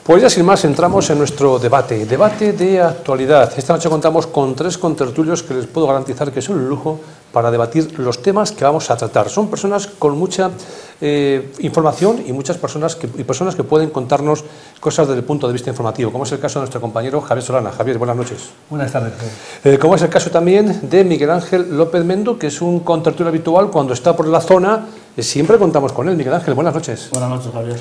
Pues ya sin más entramos en nuestro debate de actualidad. Esta noche contamos con 3 contertulios que les puedo garantizar que son un lujo para debatir los temas que vamos a tratar. Son personas con mucha información y muchas personas que pueden contarnos cosas desde el punto de vista informativo, como es el caso de nuestro compañero Javier Solana. Javier, buenas noches. Buenas tardes. Como es el caso también de Miguel Ángel López Mendo, que es un contertulio habitual cuando está por la zona. Siempre contamos con él. Miguel Ángel, buenas noches. Buenas noches, Javier.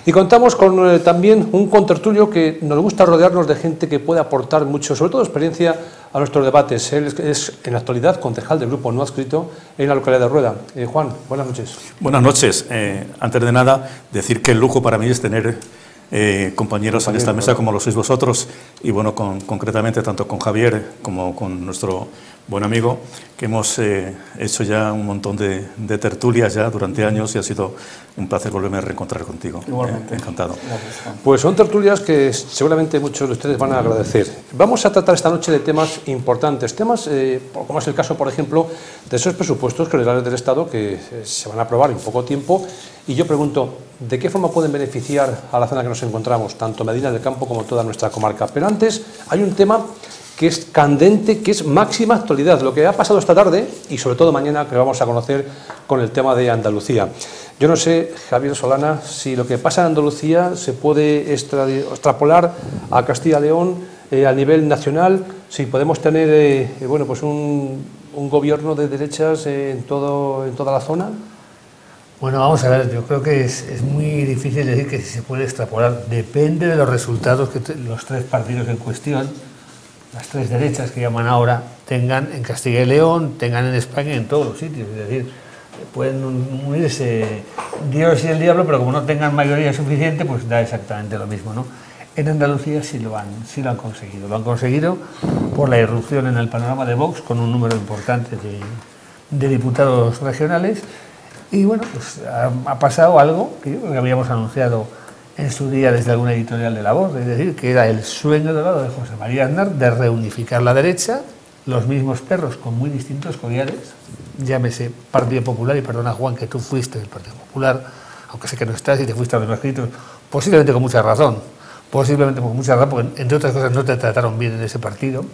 Y contamos con también un contertulio que nos gusta rodearnos de gente que puede aportar mucho, sobre todo experiencia, a nuestros debates. Él es en la actualidad concejal del Grupo No Adscrito en la localidad de Rueda. Juan, buenas noches. Buenas noches. Antes de nada, decir que el lujo para mí es tener compañeros en esta mesa como lo sois vosotros, y bueno, concretamente tanto con Javier como con nuestro buen amigo, que hemos hecho ya un montón de tertulias ya durante años, y ha sido un placer volverme a reencontrar contigo. Igualmente. Encantado. Pues son tertulias que seguramente muchos de ustedes van a agradecer. Vamos a tratar esta noche de temas importantes, temas como es el caso, por ejemplo, de esos presupuestos generales del Estado que se van a aprobar en poco tiempo, y yo pregunto, ¿de qué forma pueden beneficiar a la zona que nos encontramos, tanto Medina del Campo como toda nuestra comarca? Pero antes hay un tema que es candente, que es máxima actualidad, lo que ha pasado esta tarde y sobre todo mañana, que lo vamos a conocer con el tema de Andalucía. Yo no sé, Javier Solana, si lo que pasa en Andalucía se puede extrapolar a Castilla y León a nivel nacional, si podemos tener bueno, pues un gobierno de derechas en toda la zona. Bueno, vamos a ver, yo creo que es muy difícil decir que si se puede extrapolar. Depende de los resultados que los 3 partidos en cuestión, las 3 derechas que llaman ahora, tengan en Castilla y León, tengan en España y en todos los sitios. Es decir, pueden unirse Dios y el diablo, pero como no tengan mayoría suficiente, pues da exactamente lo mismo, ¿no? En Andalucía sí lo han conseguido. Lo han conseguido por la irrupción en el panorama de Vox, con un número importante de diputados regionales. Y bueno, pues ha pasado algo que yo creo que habíamos anunciado en su día desde alguna editorial de La Voz, es decir, que era el sueño dorado de José María Aznar de reunificar la derecha, los mismos perros con muy distintos collares, llámese Partido Popular, y perdona Juan que tú fuiste del Partido Popular, aunque sé que no estás y te fuiste a los no escritos, posiblemente con mucha razón, porque entre otras cosas no te trataron bien en ese partido,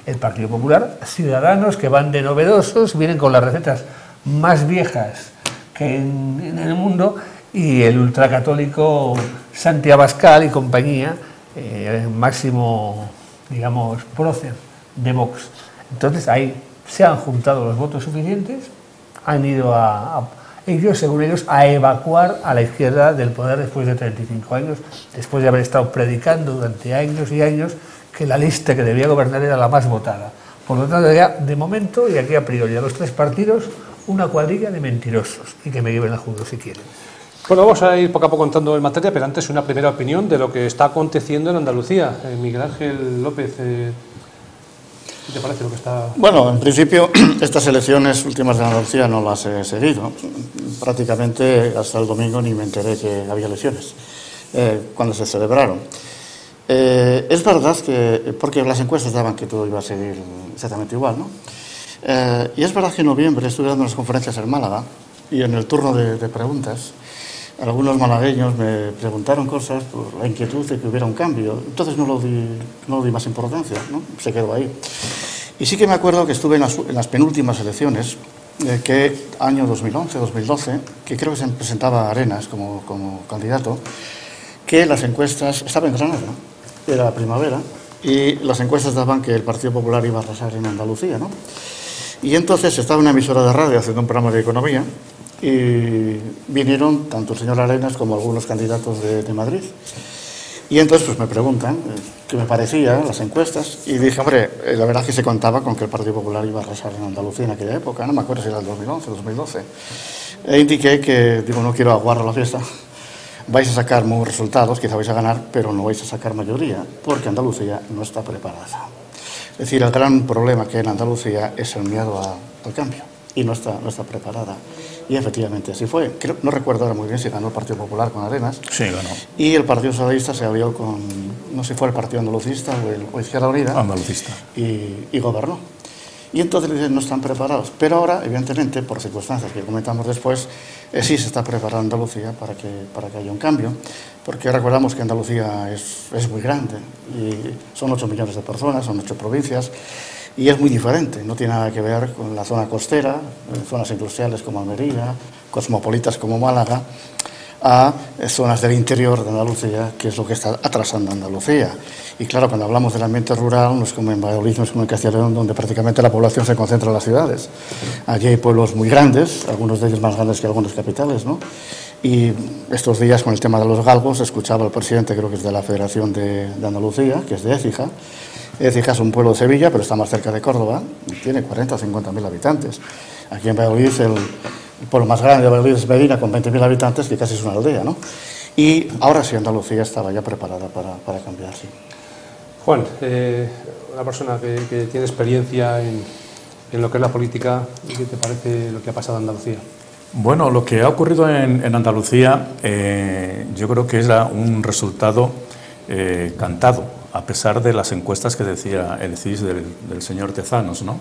el Partido Popular, Ciudadanos que van de novedosos, vienen con las recetas más viejas que en el mundo, y el ultracatólico Santi Abascal y compañía, máximo, digamos, prócer de Vox. Entonces ahí se han juntado los votos suficientes, han ido ellos, según ellos, a evacuar a la izquierda del poder después de 35 años, después de haber estado predicando durante años y años que la lista que debía gobernar era la más votada. Por lo tanto, ya de momento, y aquí a priori, a los 3 partidos, una cuadrilla de mentirosos, y que me lleven a juzgo si quieren. Bueno, vamos a ir poco a poco entrando en materia, pero antes una primera opinión de lo que está aconteciendo en Andalucía. Miguel Ángel López, ¿qué te parece lo que está...? Bueno, en principio, estas elecciones últimas de Andalucía no las he seguido. Prácticamente hasta el domingo ni me enteré que había elecciones, cuando se celebraron. Es verdad que, porque las encuestas daban que todo iba a seguir exactamente igual, ¿no? Y es verdad que en noviembre estuve dando unas conferencias en Málaga, y en el turno de preguntas, algunos malagueños me preguntaron cosas por la inquietud de que hubiera un cambio. Entonces no lo di más importancia, ¿no? Se quedó ahí. Y sí que me acuerdo que estuve en las penúltimas elecciones, que año 2011, 2012, que creo que se presentaba Arenas como candidato, que las encuestas, estaba en Granada, era primavera, y las encuestas daban que el Partido Popular iba a arrasar en Andalucía, ¿no? Y entonces estaba en una emisora de radio haciendo un programa de economía, y vinieron tanto el señor Arenas como algunos candidatos de Madrid. Y entonces pues me preguntan qué me parecía las encuestas, y dije, hombre, la verdad es que se contaba con que el Partido Popular iba a arrasar en Andalucía en aquella época, no me acuerdo si era el 2011 o 2012. E indiqué que, digo, no quiero aguar la fiesta, vais a sacar muy resultados, quizá vais a ganar, pero no vais a sacar mayoría, porque Andalucía no está preparada. Es decir, el gran problema que hay en Andalucía es el miedo al cambio, y no está preparada. Y efectivamente así fue. No recuerdo ahora muy bien si ganó el Partido Popular con Arenas. Sí, ganó. Y el Partido Socialista se alió con, no sé si fue el Partido Andalucista o Izquierda Unida. Andalucista. Y gobernó. Y entonces dicen, no están preparados. Pero ahora, evidentemente, por circunstancias que comentamos después, sí se está preparando Andalucía para que haya un cambio, porque recordamos que Andalucía es muy grande, y son 8 millones de personas, son 8 provincias, y es muy diferente, no tiene nada que ver con la zona costera, zonas industriales como Almería, cosmopolitas como Málaga, a zonas del interior de Andalucía, que es lo que está atrasando Andalucía. Y claro, cuando hablamos del ambiente rural, no es como en Valladolid, no es como en Castilla y León, donde prácticamente la población se concentra en las ciudades. Allí hay pueblos muy grandes, algunos de ellos más grandes que algunas capitales, ¿no? Y estos días, con el tema de los galgos, escuchaba al presidente, creo que es de la Federación de Andalucía, que es de Écija. Écija es un pueblo de Sevilla, pero está más cerca de Córdoba, y tiene 40 o 50.000 habitantes. Aquí en Valladolid, el pueblo más grande de Valladolid es Medina, con 20.000 habitantes, que casi es una aldea, ¿no? Y ahora sí, Andalucía estaba ya preparada para cambiar, sí. Juan, una persona que tiene experiencia en lo que es la política, ¿qué te parece lo que ha pasado en Andalucía? Bueno, lo que ha ocurrido en Andalucía yo creo que es un resultado cantado, a pesar de las encuestas que decía el CIS del señor Tezanos, ¿no?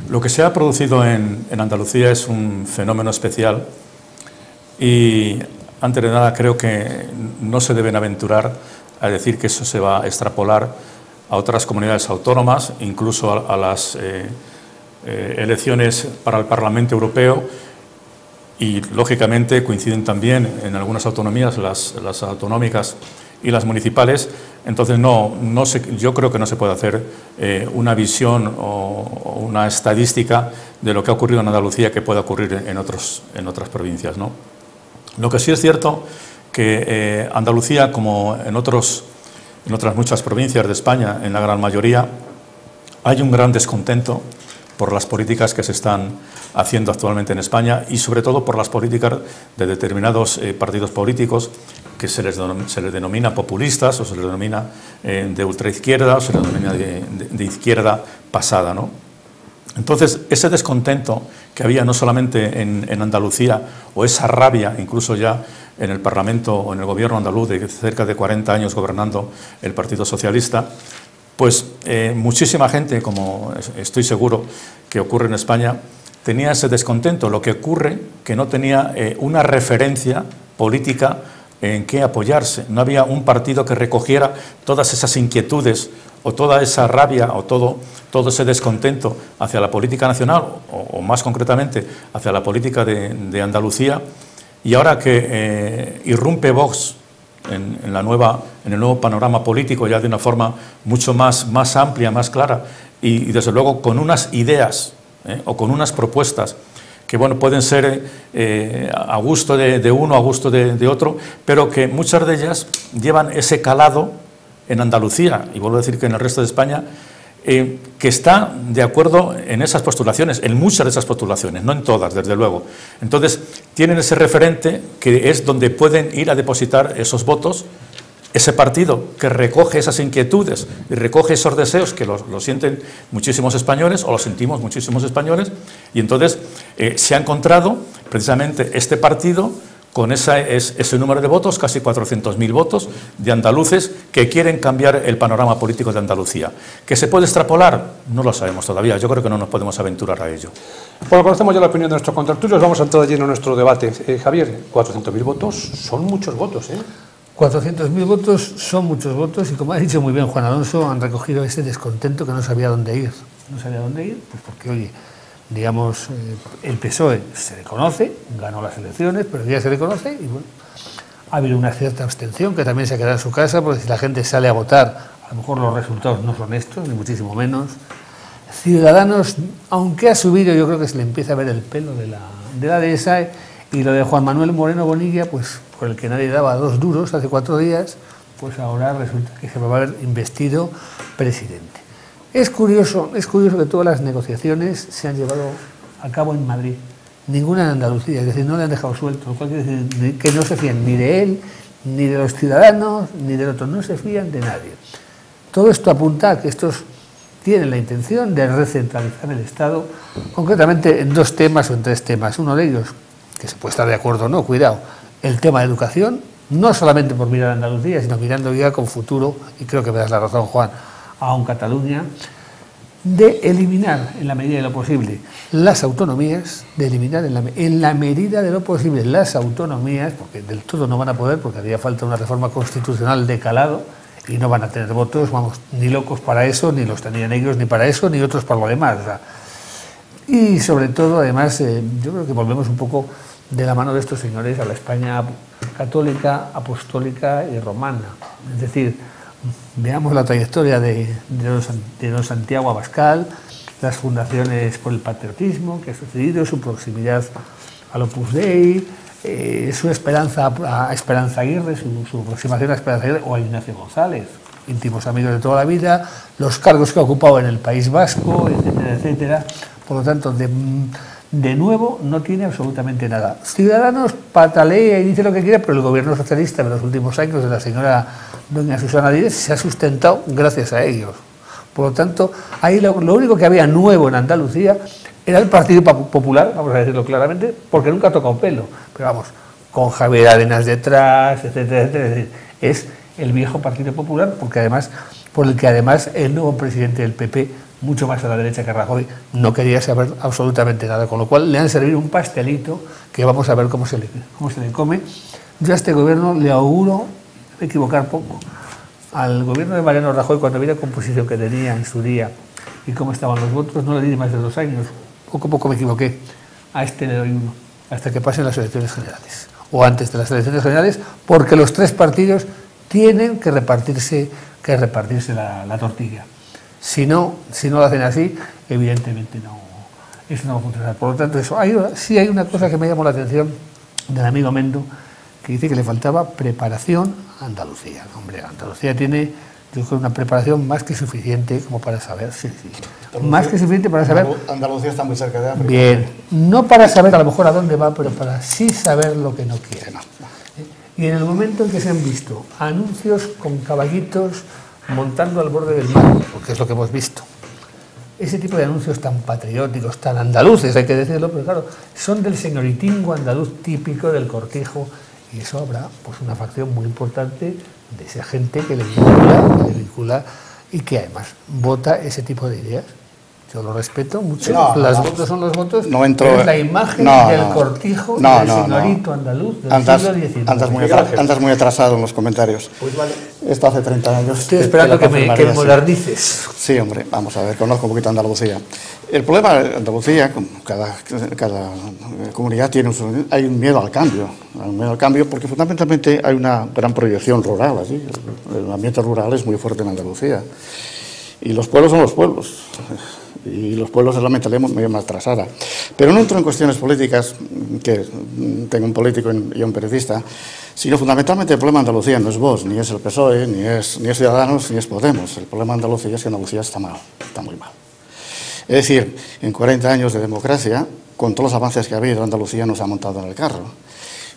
Lo que se ha producido en Andalucía es un fenómeno especial y, antes de nada, creo que no se deben aventurar a decir que eso se va a extrapolar a otras comunidades autónomas, incluso a las elecciones para el Parlamento Europeo, y lógicamente coinciden también en algunas autonomías, las autonómicas y las municipales. Entonces yo creo que no se puede hacer una visión o una estadística de lo que ha ocurrido en Andalucía que pueda ocurrir en otras provincias, ¿no? Lo que sí es cierto que Andalucía, como en otras muchas provincias de España, en la gran mayoría, hay un gran descontento por las políticas que se están haciendo actualmente en España y sobre todo por las políticas de determinados partidos políticos que se les denomina populistas, o se les denomina de ultraizquierda, o se les denomina de izquierda pasada, ¿no? Entonces, ese descontento que había no solamente en Andalucía, o esa rabia incluso ya en el Parlamento o en el gobierno andaluz de cerca de 40 años gobernando el Partido Socialista, pues muchísima gente, como estoy seguro que ocurre en España, tenía ese descontento. Lo que ocurre que no tenía una referencia política en qué apoyarse. No había un partido que recogiera todas esas inquietudes o toda esa rabia o todo ese descontento hacia la política nacional o más concretamente hacia la política de Andalucía. Y ahora que irrumpe Vox en el nuevo panorama político ya de una forma mucho más amplia, más clara y desde luego con unas ideas o con unas propuestas que bueno, pueden ser a gusto de uno, a gusto de otro, pero que muchas de ellas llevan ese calado en Andalucía, y vuelvo a decir que en el resto de España, que está de acuerdo en esas postulaciones, en muchas de esas postulaciones, no en todas, desde luego. Entonces, tienen ese referente que es donde pueden ir a depositar esos votos, ese partido que recoge esas inquietudes y recoge esos deseos que lo sienten muchísimos españoles, o lo sentimos muchísimos españoles, y entonces se ha encontrado precisamente este partido con ese número de votos, casi 400.000 votos de andaluces que quieren cambiar el panorama político de Andalucía. ¿Que se puede extrapolar? No lo sabemos todavía, yo creo que no nos podemos aventurar a ello. Bueno, conocemos ya la opinión de nuestros contertulios, vamos a entrar allí en nuestro debate. Javier, 400.000 votos son muchos votos, ¿eh? 400.000 votos son muchos votos y, como ha dicho muy bien Juan Alonso, han recogido ese descontento que no sabía dónde ir. No sabía dónde ir, pues porque, oye, digamos, el PSOE se le conoce, ganó las elecciones, pero ya se le conoce y bueno, ha habido una cierta abstención que también se queda en su casa, porque si la gente sale a votar, a lo mejor los resultados no son estos, ni muchísimo menos. Ciudadanos, aunque ha subido, yo creo que se le empieza a ver el pelo de la dehesa, y lo de Juan Manuel Moreno Bonilla, pues por el que nadie daba 2 duros hace 4 días, pues ahora resulta que se va a haber investido presidente. Es curioso que todas las negociaciones se han llevado a cabo en Madrid, ninguna en Andalucía, es decir, no le han dejado suelto, lo cual quiere decir que no se fían ni de él, ni de los ciudadanos, ni del otro, no se fían de nadie. Todo esto apunta a que estos tienen la intención de recentralizar el Estado, concretamente en 2 temas o en 3 temas. Uno de ellos, que se puede estar de acuerdo o no, cuidado, el tema de educación, no solamente por mirar a Andalucía, sino mirando ya con futuro, y creo que me das la razón, Juan, a un Cataluña. de eliminar, en la medida de lo posible, las autonomías, de eliminar en la medida de lo posible las autonomías, porque del todo no van a poder, porque haría falta una reforma constitucional de calado, y no van a tener votos, vamos, ni locos para eso, ni los tenían ellos ni para eso, ni otros para lo demás. O sea, y sobre todo, además, yo creo que volvemos un poco de la mano de estos señores a la España católica, apostólica y romana. Es decir, veamos la trayectoria de don Santiago Abascal, las fundaciones por el patriotismo que ha sucedido, su proximidad al Opus Dei, su Esperanza Aguirre, su aproximación a Esperanza Aguirre, o a Ignacio González, íntimos amigos de toda la vida, los cargos que ha ocupado en el País Vasco, etcétera, etcétera. Por lo tanto, de nuevo no tiene absolutamente nada. Ciudadanos patalea y dice lo que quiere, pero el gobierno socialista de los últimos años de la señora doña Susana Díez se ha sustentado gracias a ellos. Por lo tanto, ahí lo único que había nuevo en Andalucía era el Partido Popular, vamos a decirlo claramente, porque nunca ha tocado pelo. Pero vamos, con Javier Arenas detrás, etcétera, etcétera. Es decir, es el viejo Partido Popular, porque además, por el que además el nuevo presidente del PP, mucho más a la derecha que Rajoy, no quería saber absolutamente nada, con lo cual le han servido un pastelito que vamos a ver cómo se le come. Yo a este gobierno le auguro equivocar poco. Al gobierno de Mariano Rajoy, cuando vi la composición que tenía en su día y cómo estaban los votos, no le di más de 2 años. Poco a poco me equivoqué. A este le doy 1, hasta que pasen las elecciones generales, o antes de las elecciones generales, porque los 3 partidos tienen que repartirse la tortilla. Si no lo hacen así, evidentemente eso no va a funcionar. Por lo tanto, sí hay una cosa que me llamó la atención del amigo Mendo, que dice que le faltaba preparación a Andalucía. Hombre, Andalucía tiene, yo creo, una preparación más que suficiente como para saber. Sí. Más que suficiente para saber. Andalucía está muy cerca de África. Bien, no para saber a lo mejor a dónde va, pero para sí saber lo que no quiere. Y en el momento en que se han visto anuncios con caballitos montando al borde del mar, porque es lo que hemos visto, ese tipo de anuncios tan patrióticos, tan andaluces, hay que decirlo, pero claro, son del señoritingo andaluz típico del cortijo, y eso habrá pues una facción muy importante de esa gente que le vincula y que además vota ese tipo de ideas. Yo lo respeto mucho, los votos son los votos, es la imagen del cortijo del señorito andaluz del siglo XIX. Andas muy atrasado en los comentarios. Pues vale. Esto hace 30 años. Estoy esperando que me modernices. Sí, hombre, vamos a ver, conozco un poquito Andalucía. El problema de Andalucía, como cada comunidad hay un miedo al cambio, porque fundamentalmente hay una gran proyección rural allí. El ambiente rural es muy fuerte en Andalucía. Y los pueblos son los pueblos. Y los pueblos es la mentalidad medio más atrasada. Pero no entro en cuestiones políticas, que tengo un político y un periodista, sino fundamentalmente el problema de Andalucía no es Vox, ni es el PSOE, ni es Ciudadanos, ni es Podemos. El problema de Andalucía es que Andalucía está mal, está muy mal. Es decir, en 40 años de democracia, con todos los avances que ha habido, Andalucía nos ha montado en el carro.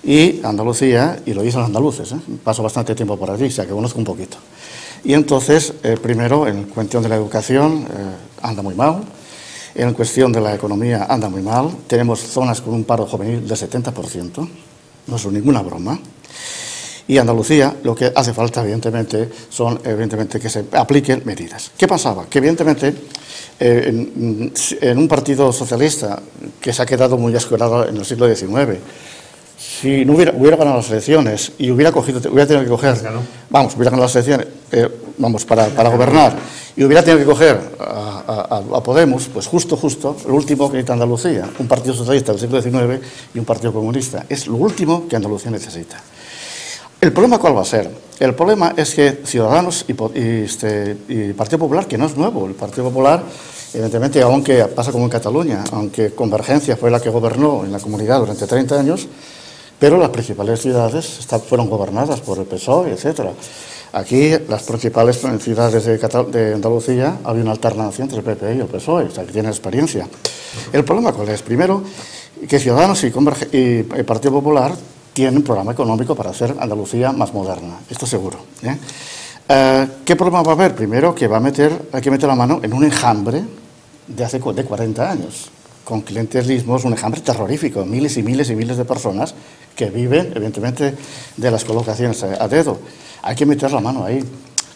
Y Andalucía, y lo dicen los andaluces, paso bastante tiempo por allí, o sea que conozco un poquito. Y entonces, primero, en cuestión de la educación, anda muy mal. En cuestión de la economía, anda muy mal. Tenemos zonas con un paro juvenil del 70%. No es ninguna broma. Y Andalucía, lo que hace falta, evidentemente, son que se apliquen medidas. ¿Qué pasaba? Que, evidentemente, en un partido socialista que se ha quedado muy escuelado en el siglo XIX, si no hubiera ganado las elecciones y hubiera tenido que coger, hubiera ganado las elecciones, para gobernar, y hubiera tenido que coger a Podemos, pues justo, lo último que necesita Andalucía, un partido socialista del siglo XIX y un partido comunista, es lo último que Andalucía necesita. ¿El problema cuál va a ser? El problema es que Ciudadanos y Partido Popular, que no es nuevo, el Partido Popular, evidentemente, aunque pasa como en Cataluña, aunque Convergencia fue la que gobernó en la comunidad durante 30 años, pero las principales ciudades fueron gobernadas por el PSOE, etcétera. Aquí, las principales ciudades de Andalucía, había una alternancia entre el PP y el PSOE, o sea, que tienen experiencia. ¿El problema cuál es? Primero, que Ciudadanos y el Partido Popular tienen un programa económico para hacer Andalucía más moderna, esto seguro. ¿Qué problema va a haber? Primero, que hay que meter la mano en un enjambre de 40 años, con clientelismos, un enjambre terrorífico, miles y miles y miles de personas que viven, evidentemente, de las colocaciones a dedo. Hay que meter la mano ahí.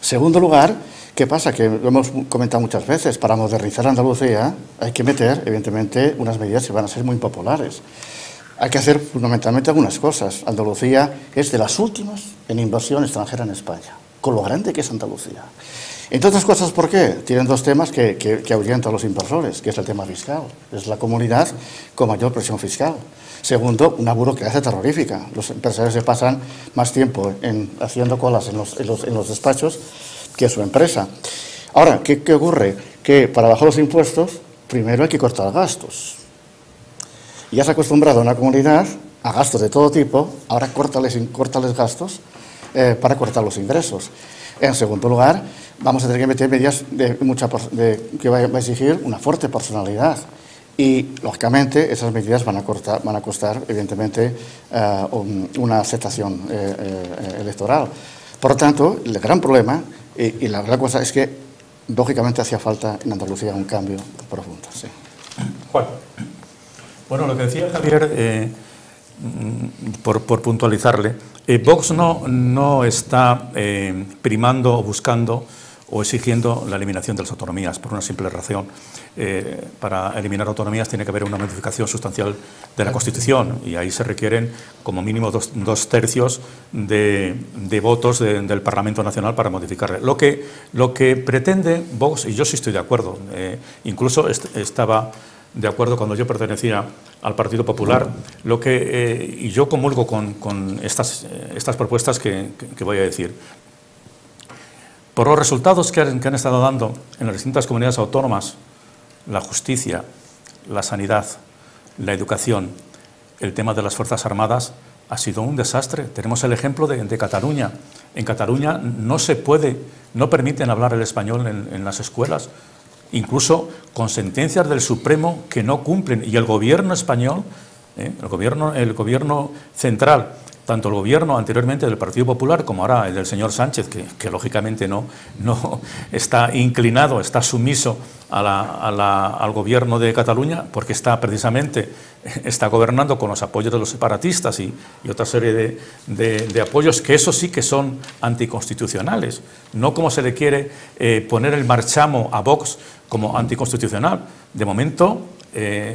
Segundo lugar, ¿qué pasa? Que lo hemos comentado muchas veces, para modernizar Andalucía hay que meter, evidentemente, unas medidas que van a ser muy impopulares. Hay que hacer fundamentalmente algunas cosas. Andalucía es de las últimas en inversión extranjera en España, con lo grande que es Andalucía. Entre otras cosas, ¿por qué? Tienen dos temas que ahuyentan a los inversores, que es el tema fiscal. Es la comunidad con mayor presión fiscal. Segundo, una burocracia terrorífica. Los empresarios se pasan más tiempo haciendo colas en los despachos que su empresa. Ahora, ¿qué ocurre? Que para bajar los impuestos, primero hay que cortar gastos. Ya se ha acostumbrado a una comunidad a gastos de todo tipo, ahora córtales gastos para cortar los ingresos. En segundo lugar, vamos a tener que meter medidas que va a exigir una fuerte personalidad. Y, lógicamente, esas medidas van a costar, evidentemente, una aceptación electoral. Por lo tanto, el gran problema y la gran cosa es que, lógicamente, hacía falta en Andalucía un cambio profundo. Sí. Juan. Bueno, lo que decía Javier, por puntualizarle, Vox no está primando o buscando o exigiendo la eliminación de las autonomías, por una simple razón. Para eliminar autonomías tiene que haber una modificación sustancial de la Constitución y ahí se requieren como mínimo dos tercios de votos del Parlamento Nacional para modificarla. Lo que pretende Vox, y yo sí estoy de acuerdo, incluso estaba de acuerdo cuando yo pertenecía al Partido Popular, y yo comulgo con estas propuestas que voy a decir. Por los resultados que han estado dando en las distintas comunidades autónomas, la justicia, la sanidad, la educación, el tema de las Fuerzas Armadas, ha sido un desastre. Tenemos el ejemplo de Cataluña. En Cataluña no permiten hablar el español en las escuelas, incluso con sentencias del Supremo que no cumplen. Y el gobierno español, el gobierno central, tanto el gobierno anteriormente del Partido Popular como ahora el del señor Sánchez, que lógicamente no está inclinado, está sumiso al gobierno de Cataluña, porque está gobernando con los apoyos de los separatistas y otra serie de apoyos que eso sí que son anticonstitucionales, no como se le quiere poner el marchamo a Vox como anticonstitucional. De momento,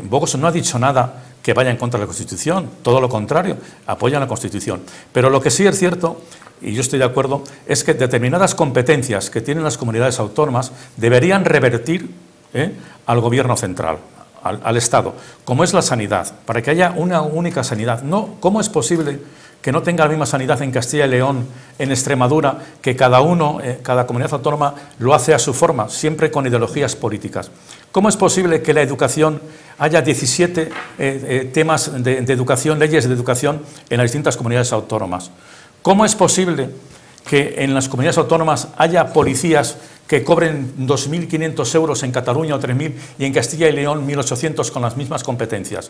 Vox no ha dicho nada que vaya en contra de la Constitución, todo lo contrario, apoyan la Constitución. Pero lo que sí es cierto, y yo estoy de acuerdo, es que determinadas competencias que tienen las comunidades autónomas deberían revertir al Gobierno central, al Estado, como es la sanidad, para que haya una única sanidad. No, ¿cómo es posible que no tenga la misma sanidad en Castilla y León, en Extremadura, que cada comunidad autónoma lo hace a su forma, siempre con ideologías políticas? ¿Cómo es posible que la educación haya 17 temas de educación, leyes de educación en las distintas comunidades autónomas? ¿Cómo es posible que en las comunidades autónomas haya policías que cobren 2.500 euros en Cataluña o 3.000 y en Castilla y León 1.800 con las mismas competencias?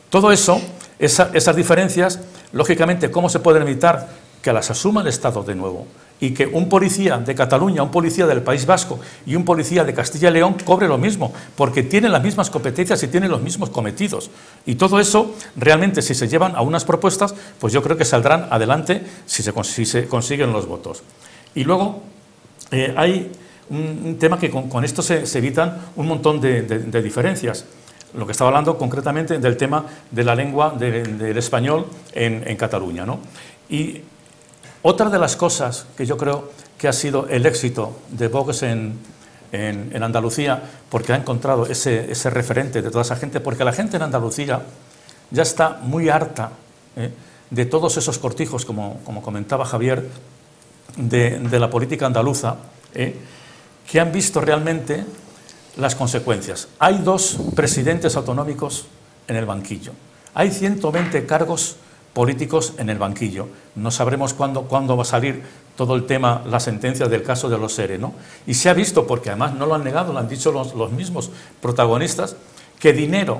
Todo eso, esas diferencias, lógicamente, ¿cómo se pueden evitar? Que las asuma el Estado de nuevo y que un policía de Cataluña, un policía del País Vasco y un policía de Castilla y León cobre lo mismo, porque tienen las mismas competencias y tienen los mismos cometidos. Y todo eso, realmente, si se llevan a unas propuestas, pues yo creo que saldrán adelante si se consiguen los votos. Y luego hay un tema que con esto se evitan un montón de diferencias. Lo que estaba hablando concretamente del tema de la lengua del español en Cataluña, ¿no? Y otra de las cosas que yo creo que ha sido el éxito de Vox en Andalucía, porque ha encontrado ese referente de toda esa gente, porque la gente en Andalucía ya está muy harta de todos esos cortijos, como comentaba Javier, de la política andaluza, que han visto realmente las consecuencias. Hay 2 presidentes autonómicos en el banquillo. Hay 120 cargos políticos en el banquillo. No sabremos cuándo va a salir todo el tema, la sentencia del caso de los ERE, ¿no? Y se ha visto, porque además no lo han negado, lo han dicho los mismos protagonistas, que dinero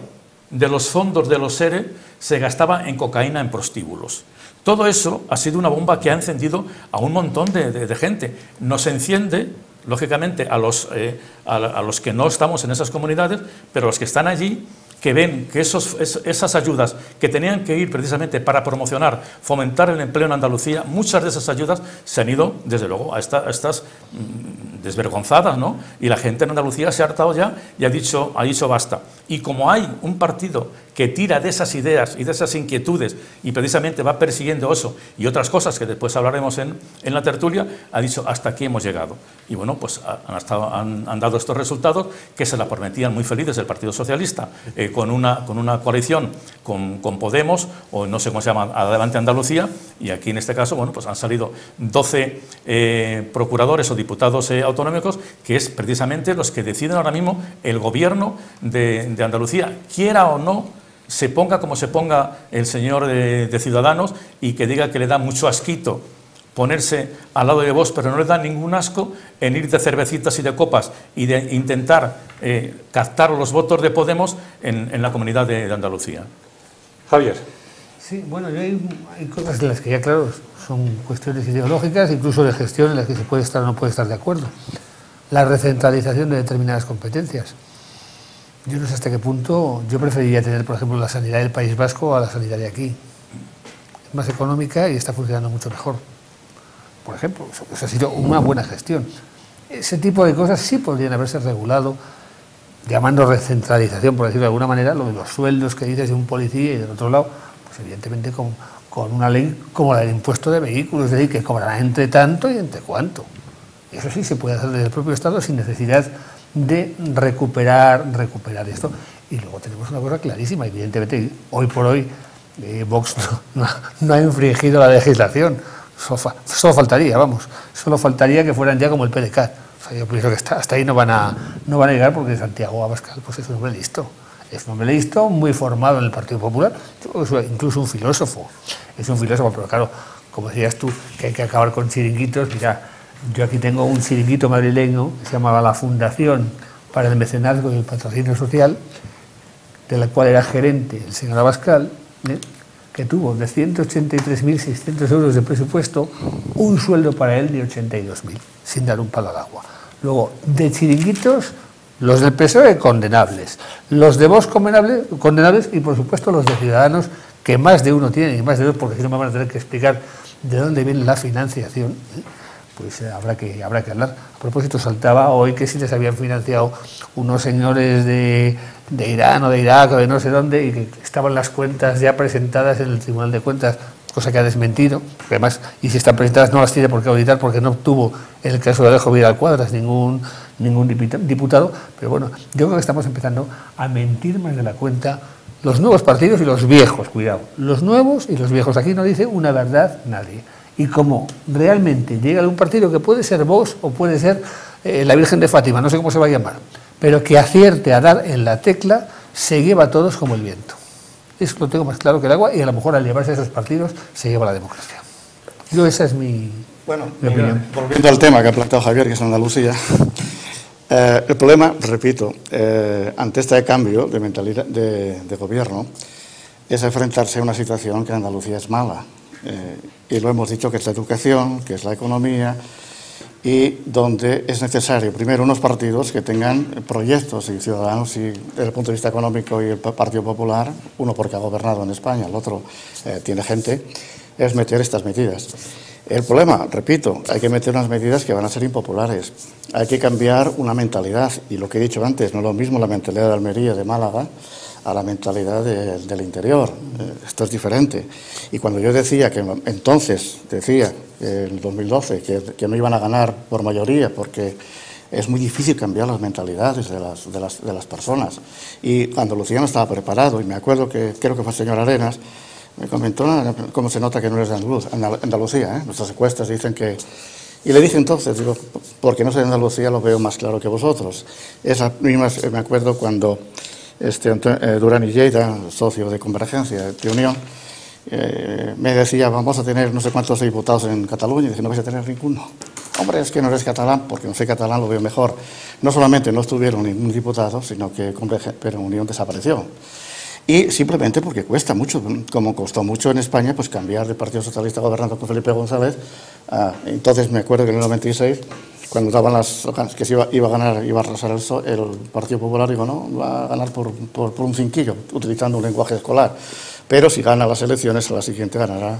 de los fondos de los ERE se gastaba en cocaína, en prostíbulos. Todo eso ha sido una bomba que ha encendido a un montón de gente. Nos enciende, lógicamente, a los que no estamos en esas comunidades, pero los que están allí, que ven que esas ayudas que tenían que ir precisamente para promocionar, fomentar el empleo en Andalucía, muchas de esas ayudas se han ido, desde luego, a estas desvergonzadas, ¿no? Y la gente en Andalucía se ha hartado ya y ha dicho basta. Y como hay un partido que tira de esas ideas y de esas inquietudes y precisamente va persiguiendo eso y otras cosas que después hablaremos en la tertulia, ha dicho hasta aquí hemos llegado. Y bueno, pues han dado estos resultados que se la prometían muy felices el Partido Socialista, con una coalición con Podemos, o no sé cómo se llama, Adelante Andalucía, y aquí en este caso, bueno, pues han salido 12 procuradores o diputados autonómicos, que es precisamente los que deciden ahora mismo el gobierno de Andalucía, quiera o no se ponga como se ponga el señor de Ciudadanos, y que diga que le da mucho asquito ponerse al lado de Vox, pero no le da ningún asco en ir de cervecitas y de copas y de intentar captar los votos de Podemos en la comunidad de Andalucía. Javier. Sí, bueno, hay cosas en las que ya, claro, son cuestiones ideológicas, incluso de gestión, en las que se puede estar o no puede estar de acuerdo. La recentralización de determinadas competencias. Yo no sé hasta qué punto yo preferiría tener, por ejemplo, la sanidad del País Vasco a la sanidad de aquí. Es más económica y está funcionando mucho mejor. Por ejemplo, eso ha sido una buena gestión. Ese tipo de cosas sí podrían haberse regulado, llamando recentralización, por decirlo de alguna manera, lo de los sueldos que dices de un policía y del otro lado, pues evidentemente con una ley como la del impuesto de vehículos, es decir, que cobrará entre tanto y entre cuánto. Eso sí se puede hacer desde el propio Estado sin necesidad de recuperar esto. Y luego tenemos una cosa clarísima, evidentemente, hoy por hoy Vox no ha infringido la legislación, solo faltaría, vamos, solo faltaría que fueran ya como el PDeCAT. O sea, yo pienso que hasta ahí no van a llegar, porque Santiago Abascal pues es un hombre listo. Es un hombre listo, muy formado en el Partido Popular, incluso un filósofo. Es un filósofo, pero claro, como decías tú, que hay que acabar con chiringuitos. Mira, yo aquí tengo un chiringuito madrileño que se llamaba la Fundación para el Mecenazgo y el Patrocinio Social, de la cual era gerente el señor Abascal, que tuvo de 183.600 euros de presupuesto, un sueldo para él de 82.000, sin dar un palo al agua. Luego, de chiringuitos, los del PSOE condenables, los de Vox condenables y, por supuesto, los de Ciudadanos, que más de uno tienen y más de dos, porque si no me van a tener que explicar de dónde viene la financiación. Pues habrá que hablar. A propósito, saltaba hoy que sí les habían financiado unos señores de Irán o de Irak o de no sé dónde, y que estaban las cuentas ya presentadas en el Tribunal de Cuentas, cosa que ha desmentido, porque además, y si están presentadas no las tiene por qué auditar, porque no obtuvo en el caso de Alejo Vidal Cuadras ningún diputado. Pero bueno, yo creo que estamos empezando a mentir más de la cuenta, los nuevos partidos y los viejos, cuidado, los nuevos y los viejos. Aquí no dice una verdad nadie. Y como realmente llega algún partido, que puede ser Vox o puede ser la Virgen de Fátima, no sé cómo se va a llamar, pero que acierte a dar en la tecla, se lleva a todos como el viento. Eso lo tengo más claro que el agua, y a lo mejor al llevarse a esos partidos se lleva la democracia. Yo, esa es mi opinión. Volviendo al tema que ha planteado Javier, que es Andalucía, el problema, repito, ante este cambio de mentalidad de gobierno, es enfrentarse a una situación que en Andalucía es mala. Y lo hemos dicho, que es la educación, que es la economía, y donde es necesario, primero, unos partidos que tengan proyectos, y Ciudadanos, y desde el punto de vista económico, y el Partido Popular, uno porque ha gobernado en España, el otro tiene gente, es meter estas medidas. El problema, repito, hay que meter unas medidas que van a ser impopulares, hay que cambiar una mentalidad, y lo que he dicho antes, no es lo mismo la mentalidad de Almería, de Málaga, a la mentalidad del interior. Esto es diferente. Y cuando yo decía que entonces, en el 2012, que no iban a ganar por mayoría, porque es muy difícil cambiar las mentalidades de las personas. Y Andalucía no estaba preparado, y me acuerdo que, creo que fue el señor Arenas, me comentó cómo se nota que no eres de Andalucía, nuestras encuestas dicen que... Y le dije entonces, digo, porque no soy de Andalucía, lo veo más claro que vosotros. Esa misma, me acuerdo cuando... Durán y Lleida, socio de Convergencia, de Unión, me decía, vamos a tener no sé cuántos diputados en Cataluña, y dije, no vais a tener ninguno. Hombre, es que no eres catalán, porque no soy catalán, lo veo mejor. No solamente no estuvieron ningún diputado, sino que pero Unión desapareció. Y simplemente porque cuesta mucho, como costó mucho en España, pues cambiar de Partido Socialista gobernando con Felipe González. Entonces me acuerdo que en el 96 cuando daban que se iba a ganar, iba a arrasar el Partido Popular, digo, no, va a ganar por un cinquillo, utilizando un lenguaje escolar. Pero si gana las elecciones, a la siguiente ganará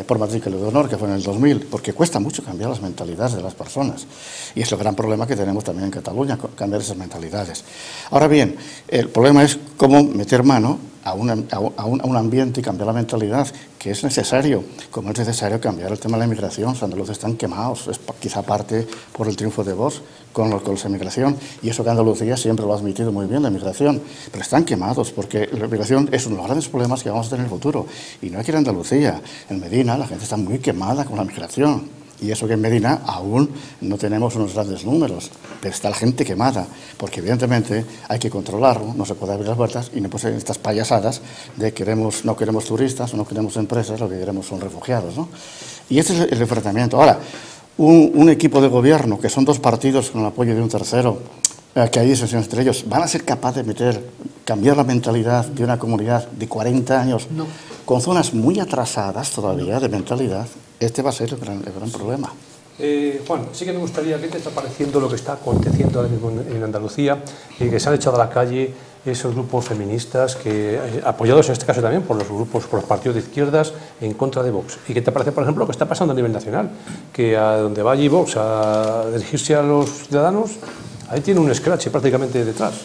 por matrícula de honor, que fue en el 2000, porque cuesta mucho cambiar las mentalidades de las personas. Y es el gran problema que tenemos también en Cataluña, cambiar esas mentalidades. Ahora bien, el problema es cómo meter mano a un ambiente y cambiar la mentalidad, que es necesario, como es necesario cambiar el tema de la inmigración. Los andaluces están quemados, es quizá parte por el triunfo de Vox con la inmigración, y eso que Andalucía siempre lo ha admitido muy bien, la inmigración, pero están quemados porque la inmigración es uno de los grandes problemas que vamos a tener en el futuro. Y no hay que ir a Andalucía, en Medina la gente está muy quemada con la migración. Y eso que en Medina aún no tenemos unos grandes números, pero está la gente quemada, porque evidentemente hay que controlarlo, no se puede abrir las puertas y no puede ser estas payasadas de no queremos turistas o no queremos empresas, lo que queremos son refugiados, ¿no? Y este es el enfrentamiento. Ahora, un equipo de gobierno, que son dos partidos con el apoyo de un tercero, que hay discusiones entre ellos, ¿van a ser capaces de cambiar la mentalidad de una comunidad de 40 años No. con zonas muy atrasadas todavía de mentalidad? Este va a ser el gran problema. Juan, sí que me gustaría, ¿qué te está pareciendo lo que está aconteciendo ahora mismo en Andalucía? Que se han echado a la calle esos grupos feministas, apoyados en este caso también por los partidos de izquierdas, en contra de Vox. ¿Y qué te parece, por ejemplo, lo que está pasando a nivel nacional? Que a donde va allí Vox a dirigirse a los ciudadanos, ahí tiene un scratch prácticamente detrás.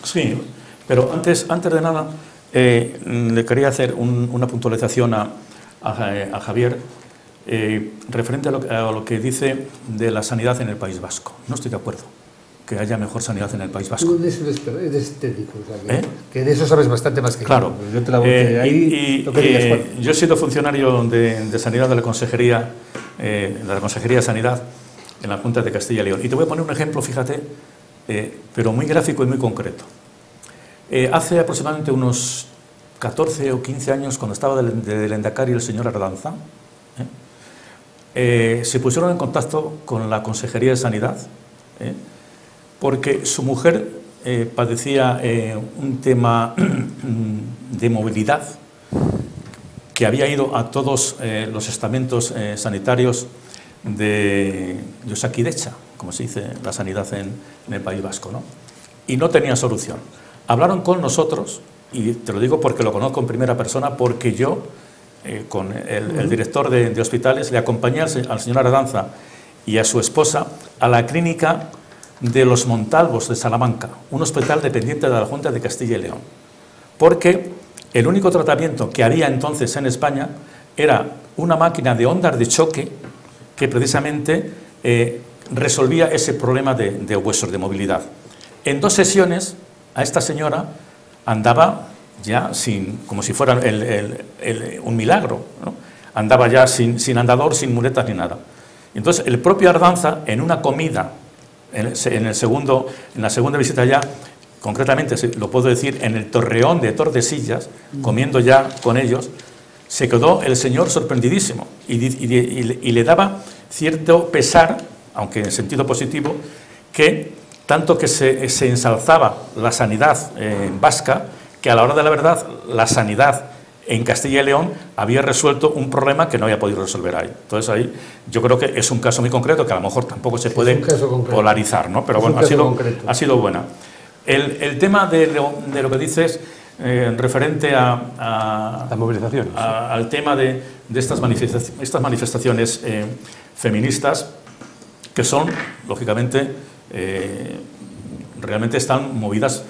Sí, pero antes de nada, le quería hacer una puntualización a Javier referente a lo que dice de la sanidad en el País Vasco. No estoy de acuerdo que haya mejor sanidad en el País Vasco. Tú eres técnico, o sea, que de eso sabes bastante más que claro. Yo te la voy ahí, lo que digas, Juan. Yo he sido funcionario de Sanidad de la Consejería de Sanidad en la Junta de Castilla y León. Y te voy a poner un ejemplo, fíjate, pero muy gráfico y muy concreto. Hace aproximadamente unos 14 o 15 años, cuando estaba de Lehendakari el señor Ardanza, se pusieron en contacto con la Consejería de Sanidad, porque su mujer padecía un tema de movilidad, que había ido a todos los estamentos sanitarios de Osakidetza, como se dice la sanidad en el País Vasco, ¿no? Y no tenía solución. Hablaron con nosotros, y te lo digo porque lo conozco en primera persona, porque yo, con el director de hospitales, le acompañé al señor Ardanza y a su esposa a la clínica de los Montalvos de Salamanca, un hospital dependiente de la Junta de Castilla y León, porque el único tratamiento que había entonces en España era una máquina de ondas de choque que precisamente resolvía ese problema de huesos, de movilidad. En 2 sesiones, a esta señora andaba ya como si fuera un milagro, ¿no? Andaba ya sin andador, sin muletas ni nada. Entonces, el propio Ardanza, en una comida, en la segunda visita ya, concretamente, lo puedo decir, en el Torreón de Tordesillas, comiendo ya con ellos, se quedó el señor sorprendidísimo y le daba cierto pesar, aunque en sentido positivo, que tanto que se ensalzaba la sanidad vasca, que a la hora de la verdad la sanidad en Castilla y León había resuelto un problema que no había podido resolver ahí. Entonces ahí yo creo que es un caso muy concreto, que a lo mejor tampoco se puede polarizar, ¿no? Pero bueno, ha sido buena. El tema de lo que dices referente a las movilizaciones, al tema de estas manifestaciones feministas, que son, lógicamente, realmente están movidas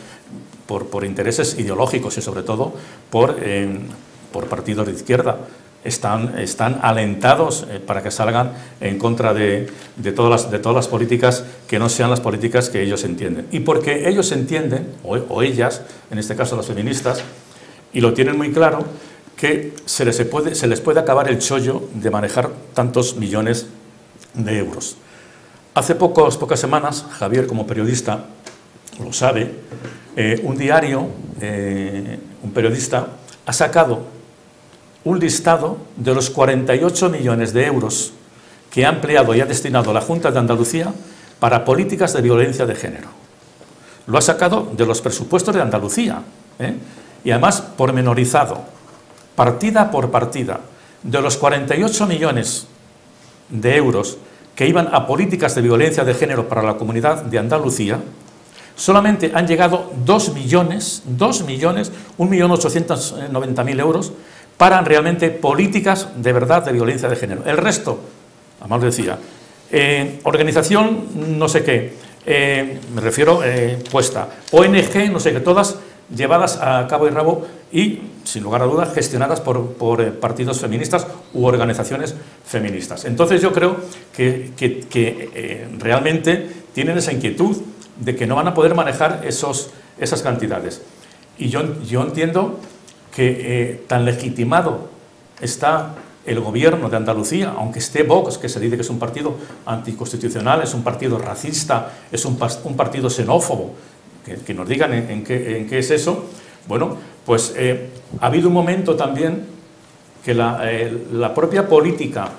por intereses ideológicos y sobre todo por partidos de izquierda. Están alentados para que salgan en contra de todas las políticas que no sean las políticas que ellos entienden. Y porque ellos entienden, o ellas, en este caso las feministas, y lo tienen muy claro, que se les puede acabar el chollo de manejar tantos millones de euros. Hace pocas semanas, Javier, como periodista, lo sabe, un diario, un periodista, ha sacado un listado de los 48 millones de euros que ha empleado y ha destinado la Junta de Andalucía para políticas de violencia de género. Lo ha sacado de los presupuestos de Andalucía, y además pormenorizado, partida por partida. De los 48 millones de euros que iban a políticas de violencia de género para la comunidad de Andalucía, solamente han llegado 1.890.000 euros para realmente políticas de verdad de violencia de género. El resto, además decía, organización no sé qué, me refiero puesta, ONG no sé qué, todas llevadas a cabo y rabo y, sin lugar a dudas, gestionadas por partidos feministas u organizaciones feministas. Entonces yo creo que realmente tienen esa inquietud de que no van a poder manejar esas cantidades. Y yo entiendo que tan legitimado está el gobierno de Andalucía, aunque esté Vox, que se dice que es un partido anticonstitucional, es un partido racista, es un partido xenófobo, que nos digan en qué es eso. Bueno, pues ha habido un momento también que la propia política,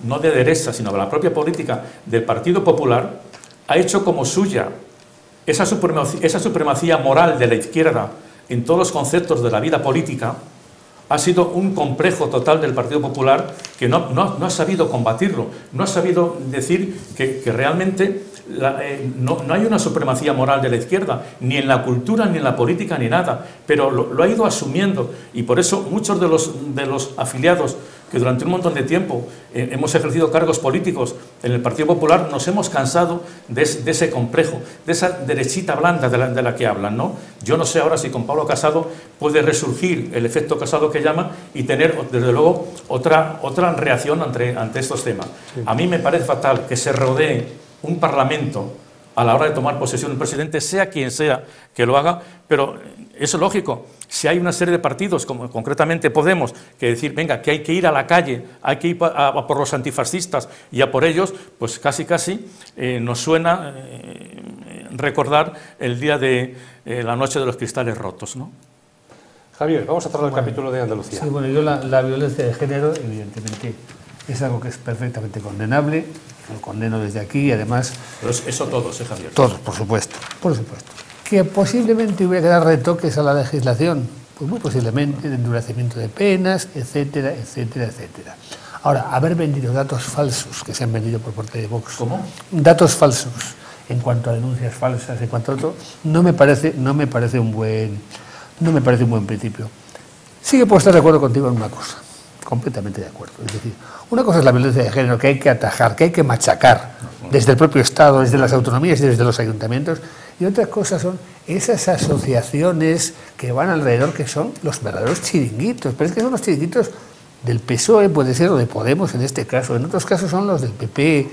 no de derecha, sino la propia política del Partido Popular, ha hecho como suya esa supremacía moral de la izquierda en todos los conceptos de la vida política. Ha sido un complejo total del Partido Popular que no ha sabido combatirlo, no ha sabido decir que realmente no hay una supremacía moral de la izquierda, ni en la cultura, ni en la política, ni nada, pero lo ha ido asumiendo, y por eso muchos de los afiliados que durante un montón de tiempo hemos ejercido cargos políticos en el Partido Popular nos hemos cansado de ese complejo, de esa derechita blanda de la que hablan, ¿no? Yo no sé ahora si con Pablo Casado puede resurgir el efecto Casado que llama y tener, desde luego, otra reacción ante estos temas. Sí. A mí me parece fatal que se rodee un Parlamento a la hora de tomar posesión el presidente, sea quien sea que lo haga, pero eso es lógico. Si hay una serie de partidos, como concretamente Podemos, que decir, venga, que hay que ir a la calle, hay que ir a por los antifascistas y a por ellos, pues casi nos suena recordar el día de la noche de los cristales rotos, ¿no? Javier, vamos a cerrar el capítulo de Andalucía. Sí, bueno, yo la violencia de género, evidentemente, es algo que es perfectamente condenable, lo condeno desde aquí y además... Pero eso todos, Javier. Todos, por supuesto, por supuesto. Que posiblemente hubiera que dar retoques a la legislación, pues muy posiblemente, de endurecimiento de penas, etcétera, etcétera, etcétera. Ahora, haber vendido datos falsos que se han vendido por parte de Vox. ¿Cómo? Datos falsos en cuanto a denuncias falsas, en cuanto a otro, no me parece un buen principio. Sí que puedo estar de acuerdo contigo en una cosa, completamente de acuerdo. Es decir, una cosa es la violencia de género que hay que atajar, que hay que machacar desde el propio Estado, desde las autonomías y desde los ayuntamientos, y otras cosas son esas asociaciones que van alrededor, que son los verdaderos chiringuitos, pero es que son los chiringuitos del PSOE, puede ser, o de Podemos en este caso, en otros casos son los del PP,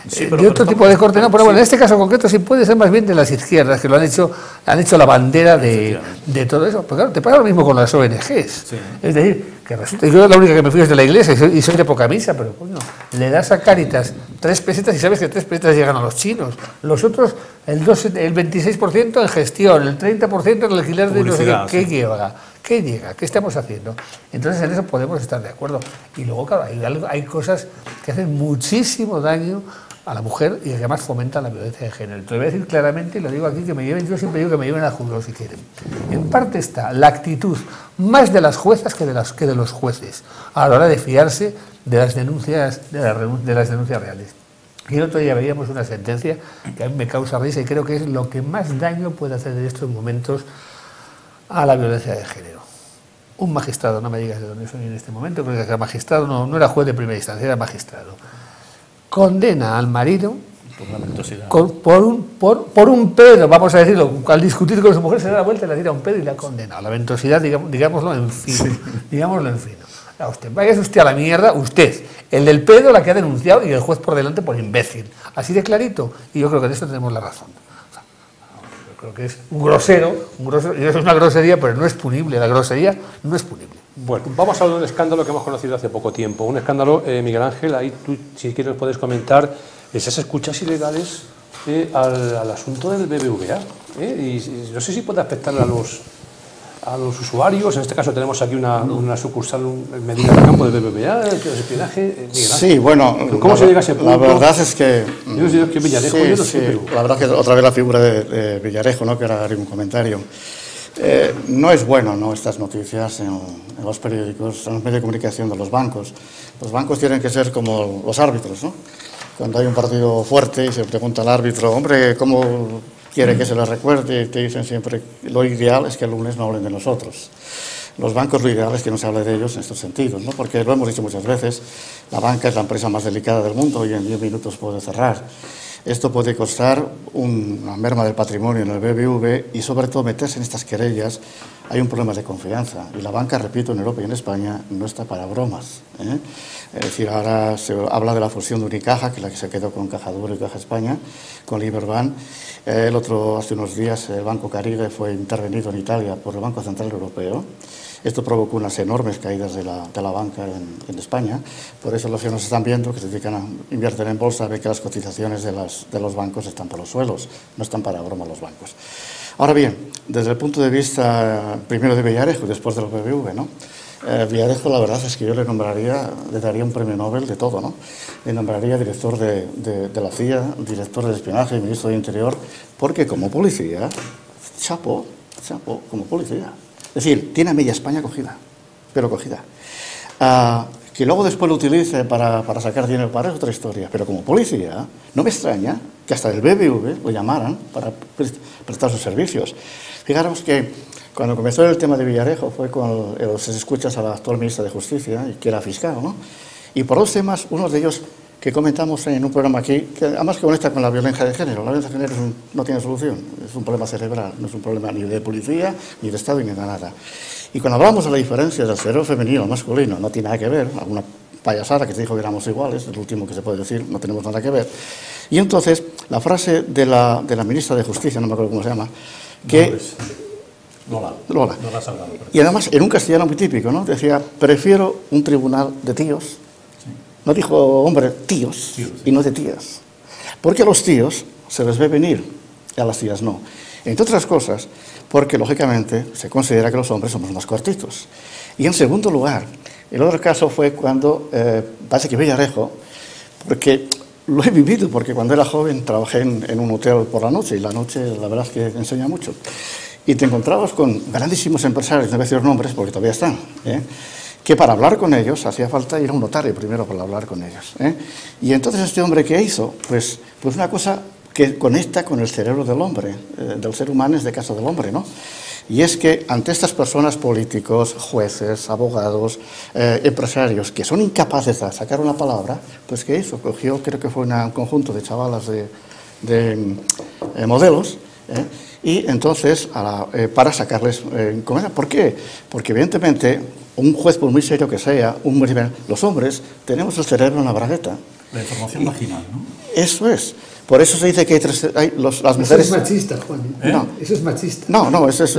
sí, de otro tipo de corte, no, pero bueno, en este caso concreto sí puede ser más bien de las izquierdas, que lo han hecho la bandera de todo eso. Pero claro, te pasa lo mismo con las ONGs. Sí. Es decir, que resulta, yo la única que me fío es de la Iglesia y soy de poca misa, pero coño, le das a Cáritas 3 pesetas y sabes que 3 pesetas llegan a los chinos. Los otros, el 26% en gestión, el 30% en el alquiler de no sé qué llega. ¿Qué llega? ¿Qué estamos haciendo? Entonces en eso podemos estar de acuerdo. Y luego, claro, hay cosas que hacen muchísimo daño a la mujer y que además fomentan la violencia de género. Te lo voy a decir claramente, y lo digo aquí, yo siempre digo que me lleven al juzgado si quieren. En parte está la actitud más de las juezas que de los jueces a la hora de fiarse de las denuncias, de las denuncias reales. Y el otro día veíamos una sentencia que a mí me causa risa y creo que es lo que más daño puede hacer en estos momentos a la violencia de género. Un magistrado, no me digas de dónde soy en este momento, porque el magistrado no era juez de primera instancia, era magistrado, condena al marido por un pedo, vamos a decirlo, al discutir con su mujer se da la vuelta y la tira un pedo y la condena. La ventosidad, digámoslo en fino. Digámoslo en fino. Váyase usted a la mierda, usted, el del pedo la que ha denunciado y el juez por delante por imbécil. Así de clarito, y yo creo que de esto tenemos la razón. Creo que es un grosero, y eso es una grosería, pero no es punible, la grosería no es punible. Bueno, vamos a hablar de un escándalo que hemos conocido hace poco tiempo, un escándalo, Miguel Ángel, ahí tú, si quieres, puedes comentar esas escuchas ilegales al asunto del BBVA, y no sé si puede afectar a los usuarios. En este caso tenemos aquí una sucursal en Medina del Campo de BBVA, el espionaje. Sí, bueno, ¿cómo se llega a ese punto? La verdad es que... Yo sé que Villarejo, sí, yo no sé, sí, pero... La verdad es que otra vez la figura de Villarejo, ¿no?, que ahora haré un comentario. No es bueno, ¿no?, estas noticias en los periódicos, en los medios de comunicación de los bancos. Los bancos tienen que ser como los árbitros, ¿no? cuando hay un partido fuerte y se pregunta al árbitro, hombre, ¿cómo quiere que se le recuerde? Y te dicen siempre, lo ideal es que el lunes no hablen de nosotros. Los bancos, lo ideal es que no se hable de ellos en estos sentidos, ¿no? Porque lo hemos dicho muchas veces, la banca es la empresa más delicada del mundo y en 10 minutos puede cerrar. Esto puede costar una merma del patrimonio en el BBV y sobre todo meterse en estas querellas. Hay un problema de confianza y la banca, repito, en Europa y en España no está para bromas, ¿eh? Es decir, ahora se habla de la fusión de Unicaja, que es la que se quedó con Caja Duro y Caja España, con Liberbank. Hace unos días, el Banco Carige fue intervenido en Italia por el Banco Central Europeo. Esto provocó unas enormes caídas de la banca en España. Por eso los que nos están viendo, que se dedican a invertir en bolsa, ven que las cotizaciones de los bancos están por los suelos, no están para broma los bancos. Ahora bien, desde el punto de vista primero de Villarejo y después de los BBV, ¿no? Villarejo, la verdad es que yo le daría un premio Nobel de todo, ¿no? Le nombraría director de la CIA, director de espionaje, ministro de Interior, porque como policía, chapo, como policía. Es decir, tiene a media España cogida, pero cogida. Que luego después lo utilice para sacar dinero para es otra historia, pero como policía, no me extraña que hasta el BBV lo llamaran para prestar sus servicios. Fijaros que cuando comenzó el tema de Villarejo fue con los escuchas a la actual ministra de Justicia, que era fiscal, ¿no? Y por dos temas, uno de ellos que comentamos en un programa aquí, que además que conecta con la violencia de género. La violencia de género no tiene solución, es un problema cerebral, no es un problema ni de policía, ni de Estado, ni de nada. Y cuando hablamos de la diferencia del cerebro femenino al masculino, no tiene nada que ver, alguna payasada que te dijo que éramos iguales, es lo último que se puede decir, no tenemos nada que ver. Y entonces, la frase de la ministra de Justicia, no me acuerdo cómo se llama, que... Lola. Salgado, y además, en un castellano muy típico, ¿no? Decía, prefiero un tribunal de tíos. Sí. No dijo, hombre, tíos, y no de tías. Porque a los tíos se les ve venir, y a las tías no. Entre otras cosas, porque, lógicamente, se considera que los hombres somos más cortitos. Y, en segundo lugar, el otro caso fue cuando, parece que Villarejo, porque lo he vivido, porque cuando era joven trabajé en un hotel por la noche, y la noche, la verdad es que enseña mucho. Y te encontrabas con grandísimos empresarios, no voy a decir nombres porque todavía están, que para hablar con ellos hacía falta ir a un notario primero para hablar con ellos. Y entonces este hombre, ¿qué hizo? Pues una cosa que conecta con el cerebro del hombre, del ser humano, en este caso del hombre, ¿no? Y es que ante estas personas, políticos, jueces, abogados, empresarios, que son incapaces de sacar una palabra, pues ¿qué hizo? Cogió, creo que fue un conjunto de chavalas de modelos, y entonces para sacarles comida. ¿Por qué? Porque evidentemente un juez, por muy serio que sea, los hombres tenemos el cerebro en la bragueta. La información vaginal, ¿no? Eso es. Por eso se dice que las mujeres... Eso es machista, Juan. No. Eso es machista. No, eso es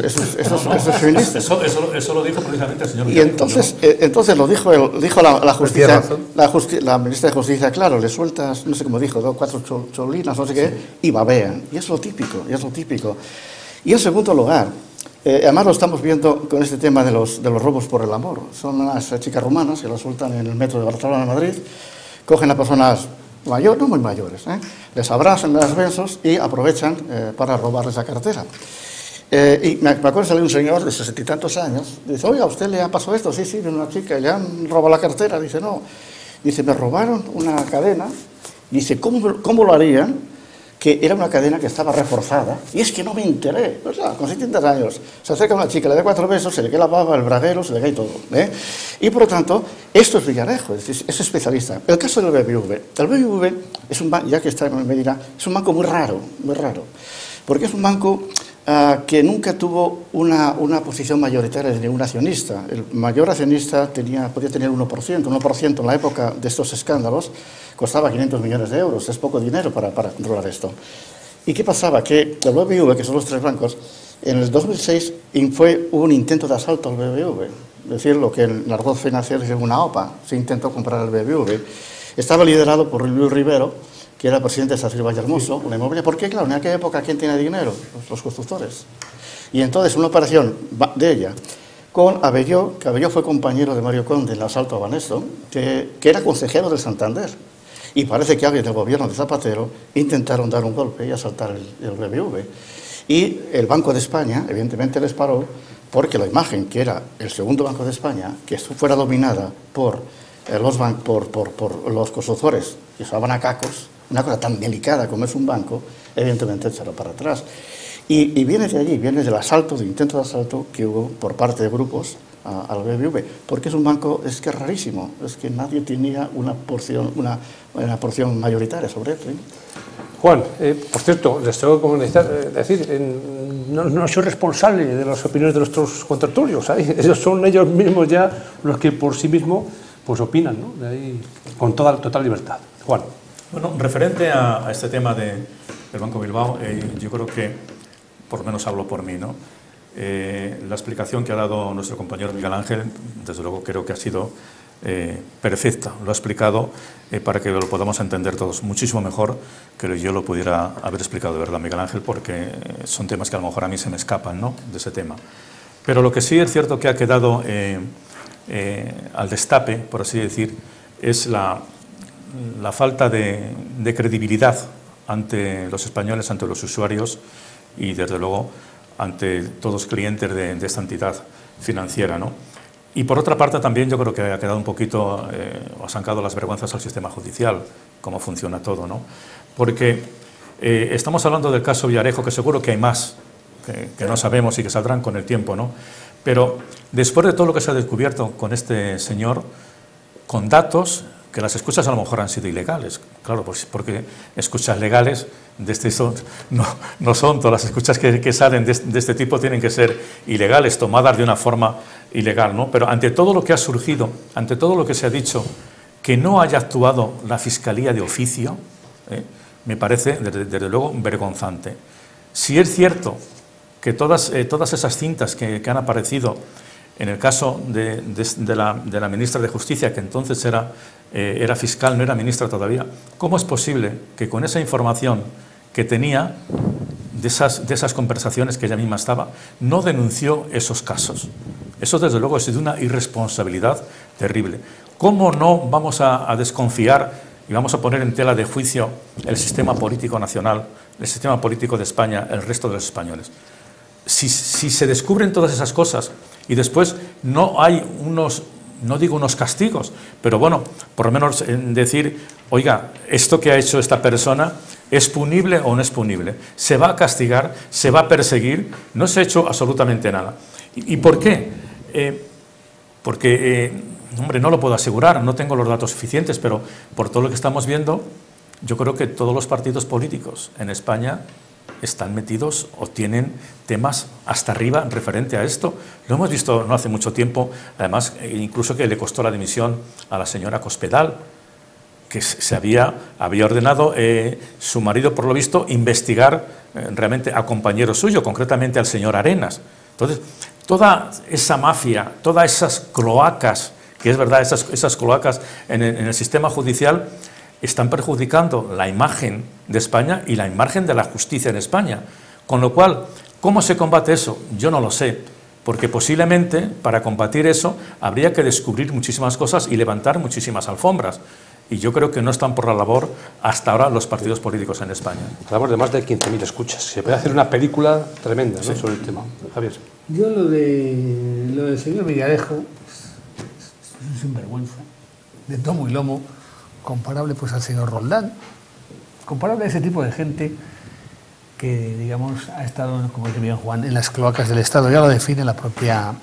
feminista. Eso lo dijo precisamente el señor Y entonces lo dijo la justicia, la ministra de Justicia, claro, le sueltas, no sé cómo dijo, 4 cholinas, no sé qué, y babean. Y es lo típico, Y en segundo lugar, además lo estamos viendo con este tema de los robos por el amor. Son unas chicas rumanas que las sueltan en el metro de Barcelona, de Madrid, cogen a personas mayores, no muy mayores, les abrazan, les besos y aprovechan para robarles la cartera. Y me acuerdo que salió un señor de 60 y tantos años, dice, oiga, ¿a usted le ha pasado esto? Sí, viene una chica, le han robado la cartera. Dice, no. Dice, me robaron una cadena. Dice, ¿cómo lo harían? Que era una cadena que estaba reforzada, y es que no me enteré, ¿verdad? Con 70 años, se acerca una chica, le da 4 besos, se le cae la baba, el braguero, se le cae todo, Y por lo tanto, esto es Villarejo, es especialista. El caso del BBV, el BBV es un banco, ya que está en Medina, es un banco muy raro, porque es un banco que nunca tuvo una posición mayoritaria de ningún accionista. El mayor accionista podía tener 1% en la época de estos escándalos, costaba 500 millones de euros, es poco dinero para controlar esto. ¿Y qué pasaba? Que el BBV, que son los 3 bancos, en el 2006 fue un intento de asalto al BBV, es decir, lo que en el argot financiero es una OPA, se intentó comprar el BBV. Estaba liderado por Luis Rivero, que era presidente de Sacir Vallehermoso, una inmobiliaria, porque claro, en aquella época, ¿quién tenía dinero? Los constructores. Y entonces una operación de ella con Abelló, que Abelló fue compañero de Mario Conde en el asalto a Banesto, que era consejero del Santander. Y parece que alguien del gobierno de Zapatero intentaron dar un golpe y asaltar el BBV. Y el Banco de España, evidentemente, les paró porque la imagen, que era el segundo Banco de España, que fuera dominada por los constructores que usaban a cacos, una cosa tan delicada como es un banco, evidentemente echarlo para atrás. Y viene de allí, viene del asalto, del intento de asalto que hubo por parte de grupos al BBV, porque es un banco, es que es rarísimo, es que nadie tenía una porción mayoritaria sobre él. ¿Sí? Juan, por cierto, les tengo que decir, no soy responsable de las opiniones de nuestros contertulios, ellos son ellos mismos ya los que por sí mismos pues opinan, ¿no? De ahí, con total libertad. Juan. Bueno, referente a este tema del Banco Bilbao, yo creo que, por lo menos hablo por mí, ¿no? La explicación que ha dado nuestro compañero Miguel Ángel, desde luego creo que ha sido perfecta. Lo ha explicado para que lo podamos entender todos muchísimo mejor que yo lo pudiera haber explicado de verdad, Miguel Ángel, porque son temas que a lo mejor a mí se me escapan, ¿no?, de ese tema. Pero lo que sí es cierto que ha quedado al destape, por así decir, es la falta de credibilidad ante los españoles, ante los usuarios y, desde luego, ante todos los clientes de esta entidad financiera, ¿no? Y por otra parte también yo creo que ha quedado un poquito, o ha sacado las vergüenzas al sistema judicial, cómo funciona todo, ¿no? Porque estamos hablando del caso Villarejo, que seguro que hay más que no sabemos y que saldrán con el tiempo, ¿no? Pero después de todo lo que se ha descubierto con este señor, con datos, que las escuchas a lo mejor han sido ilegales, claro, pues porque escuchas legales no son todas las escuchas que salen de este tipo, tienen que ser ilegales, tomadas de una forma ilegal, ¿no? Pero ante todo lo que ha surgido, ante todo lo que se ha dicho, que no haya actuado la Fiscalía de oficio, me parece, desde luego, vergonzante. Si es cierto que todas esas cintas que han aparecido en el caso de la ministra de Justicia, que entonces era fiscal, no era ministra todavía, ¿cómo es posible que con esa información que tenía de esas conversaciones que ella misma estaba, no denunció esos casos? Eso, desde luego, es de una irresponsabilidad terrible. ¿Cómo no vamos a desconfiar y vamos a poner en tela de juicio el sistema político nacional, el sistema político de España, el resto de los españoles? Si se descubren todas esas cosas y después no hay no digo unos castigos, pero bueno, por lo menos decir, oiga, esto que ha hecho esta persona, ¿es punible o no es punible? ¿Se va a castigar? ¿Se va a perseguir? No se ha hecho absolutamente nada. ¿Y por qué? Porque, hombre, no lo puedo asegurar, no tengo los datos suficientes, pero por todo lo que estamos viendo, yo creo que todos los partidos políticos en España están metidos o tienen temas hasta arriba referente a esto. Lo hemos visto no hace mucho tiempo, además, incluso que le costó la dimisión a la señora Cospedal, que se había ordenado su marido, por lo visto, investigar realmente a compañero suyo, concretamente al señor Arenas. Entonces, toda esa mafia, todas esas cloacas, que es verdad, esas cloacas en el sistema judicial, están perjudicando la imagen de España y la imagen de la justicia en España. Con lo cual, ¿cómo se combate eso? Yo no lo sé, porque posiblemente para combatir eso habría que descubrir muchísimas cosas y levantar muchísimas alfombras. Y yo creo que no están por la labor hasta ahora los partidos políticos en España. Hablamos de más de 15.000 escuchas. Se puede hacer una película tremenda, ¿no?, sobre el tema. Javier. Yo lo del señor Villarejo es un sinvergüenza, de tomo y lomo, comparable pues al señor Roldán, comparable a ese tipo de gente que, digamos, ha estado, como dice bien Juan, en las cloacas del Estado, ya lo define la propia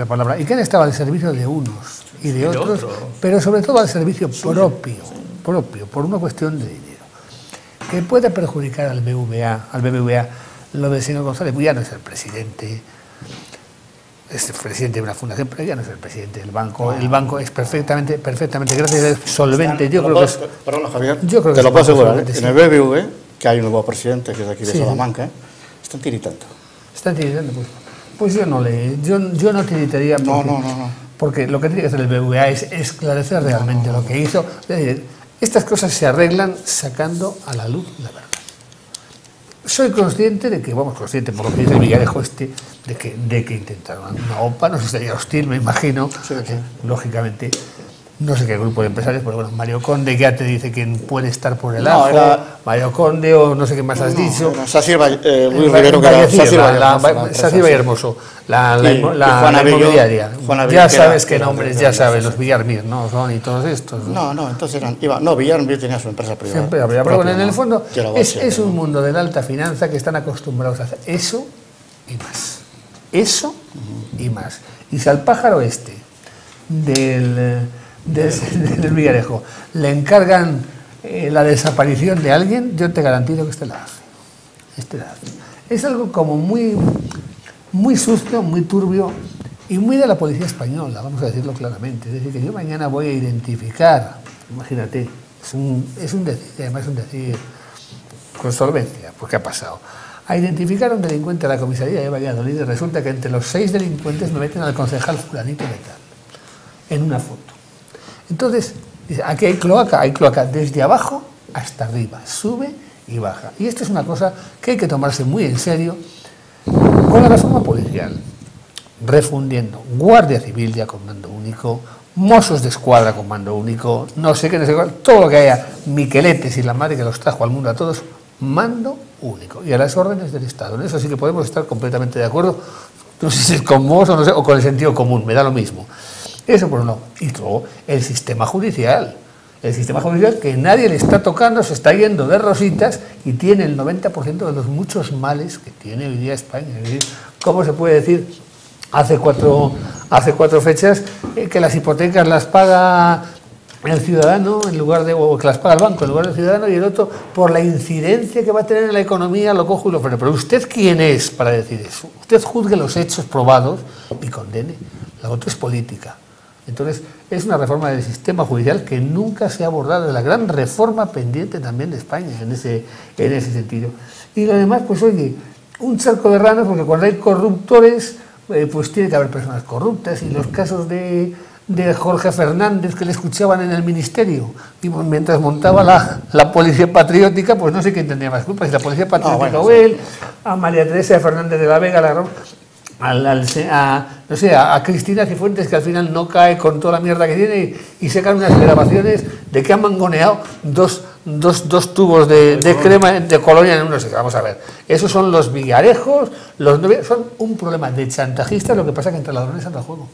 palabra, y que han estado al servicio de unos y de otros, pero sobre todo al servicio propio, por una cuestión de dinero, que puede perjudicar al BBVA. Lo del señor González, pues ya no es el presidente, es el presidente de una fundación, pero ya no es el presidente del banco. El banco es perfectamente, gracias a Dios, solvente. Yo creo que es... Perdona, Javier, yo creo que te lo puedo asegurar. Sí. En el BBV, que hay un nuevo presidente que es de aquí de Salamanca, están tiritando. ¿Están tiritando? Pues yo no tiritaría. Porque, no. Porque lo que tiene que hacer el BBVA es esclarecer realmente lo que hizo. Es decir, estas cosas se arreglan sacando a la luz la verdad. Soy consciente de que, consciente por lo que dice el Villarejo de que intentaron una OPA, no sé si sería hostil, me imagino, lógicamente. no sé qué grupo de empresarios, pero bueno, Mario Conde, que ya te dice quién puede estar por el No, ajo, era- Mario Conde o no sé qué más has dicho. Sacir Luis Rivero, que era Sacir Vallehermoso. Sacir Vallehermoso, la Juana Bello, inmobiliaria. Juana Bello, Ya que sabes era- qué era nombres, de- ya sabes, los Villarmir, ¿no? Son y todos estos. No, entonces Villarmir tenía su empresa privada. Siempre habría, pero bueno, en el fondo Que era es Guache, un mundo de la alta finanza que están acostumbrados a hacer eso y más. Eso y más. Y si al pájaro este del Villarejo le encargan la desaparición de alguien, yo te garantizo que este la hace. Es algo como muy, muy sucio, muy turbio y muy de la policía española, vamos a decirlo claramente. Es decir, que yo mañana voy a identificar, imagínate, es un decir, además es un decir con solvencia, porque ha pasado. A identificar a un delincuente a la comisaría de Valladolid y resulta que entre los 6 delincuentes me meten al concejal fulanito de tal, en una foto. Entonces, aquí hay cloaca desde abajo hasta arriba, sube y baja. Y esto es una cosa que hay que tomarse muy en serio con la reforma policial, refundiendo Guardia Civil ya con mando único, Mossos de Escuadra con mando único, no sé qué, todo lo que haya, Miqueletes y la madre que los trajo al mundo a todos, mando único y a las órdenes del Estado. En eso sí que podemos estar completamente de acuerdo, no sé si es con Mos o, no sé, o con el sentido común, me da lo mismo. Eso por un lado. Y luego el sistema judicial. El sistema judicial que nadie le está tocando, se está yendo de rositas y tiene el 90% de los muchos males que tiene hoy día España. Es decir, ¿cómo se puede decir hace cuatro fechas que las hipotecas las paga el ciudadano en lugar de, o que las paga el banco en lugar del ciudadano, y el otro por la incidencia que va a tener en la economía lo cojo y lo freno? Pero ¿usted quién es para decir eso? Usted juzgue los hechos probados y condene. La otra es política. Entonces, es una reforma del sistema judicial que nunca se ha abordado, es la gran reforma pendiente también de España en ese sentido. Y lo demás, pues oye, un charco de ranas, porque cuando hay corruptores, pues tiene que haber personas corruptas, y los casos de Jorge Fernández que le escuchaban en el ministerio y mientras montaba la policía patriótica, pues no sé quién tendría más culpa, si la policía patriótica o él, a María Teresa Fernández de la Vega, a Cristina Cifuentes, que al final no cae con toda la mierda que tiene, y sacan unas grabaciones de que han mangoneado dos tubos de crema de colonia en uno. Vamos a ver, esos son los Villarejos, son un problema de chantajistas, lo que pasa que entre ladrones anda juego.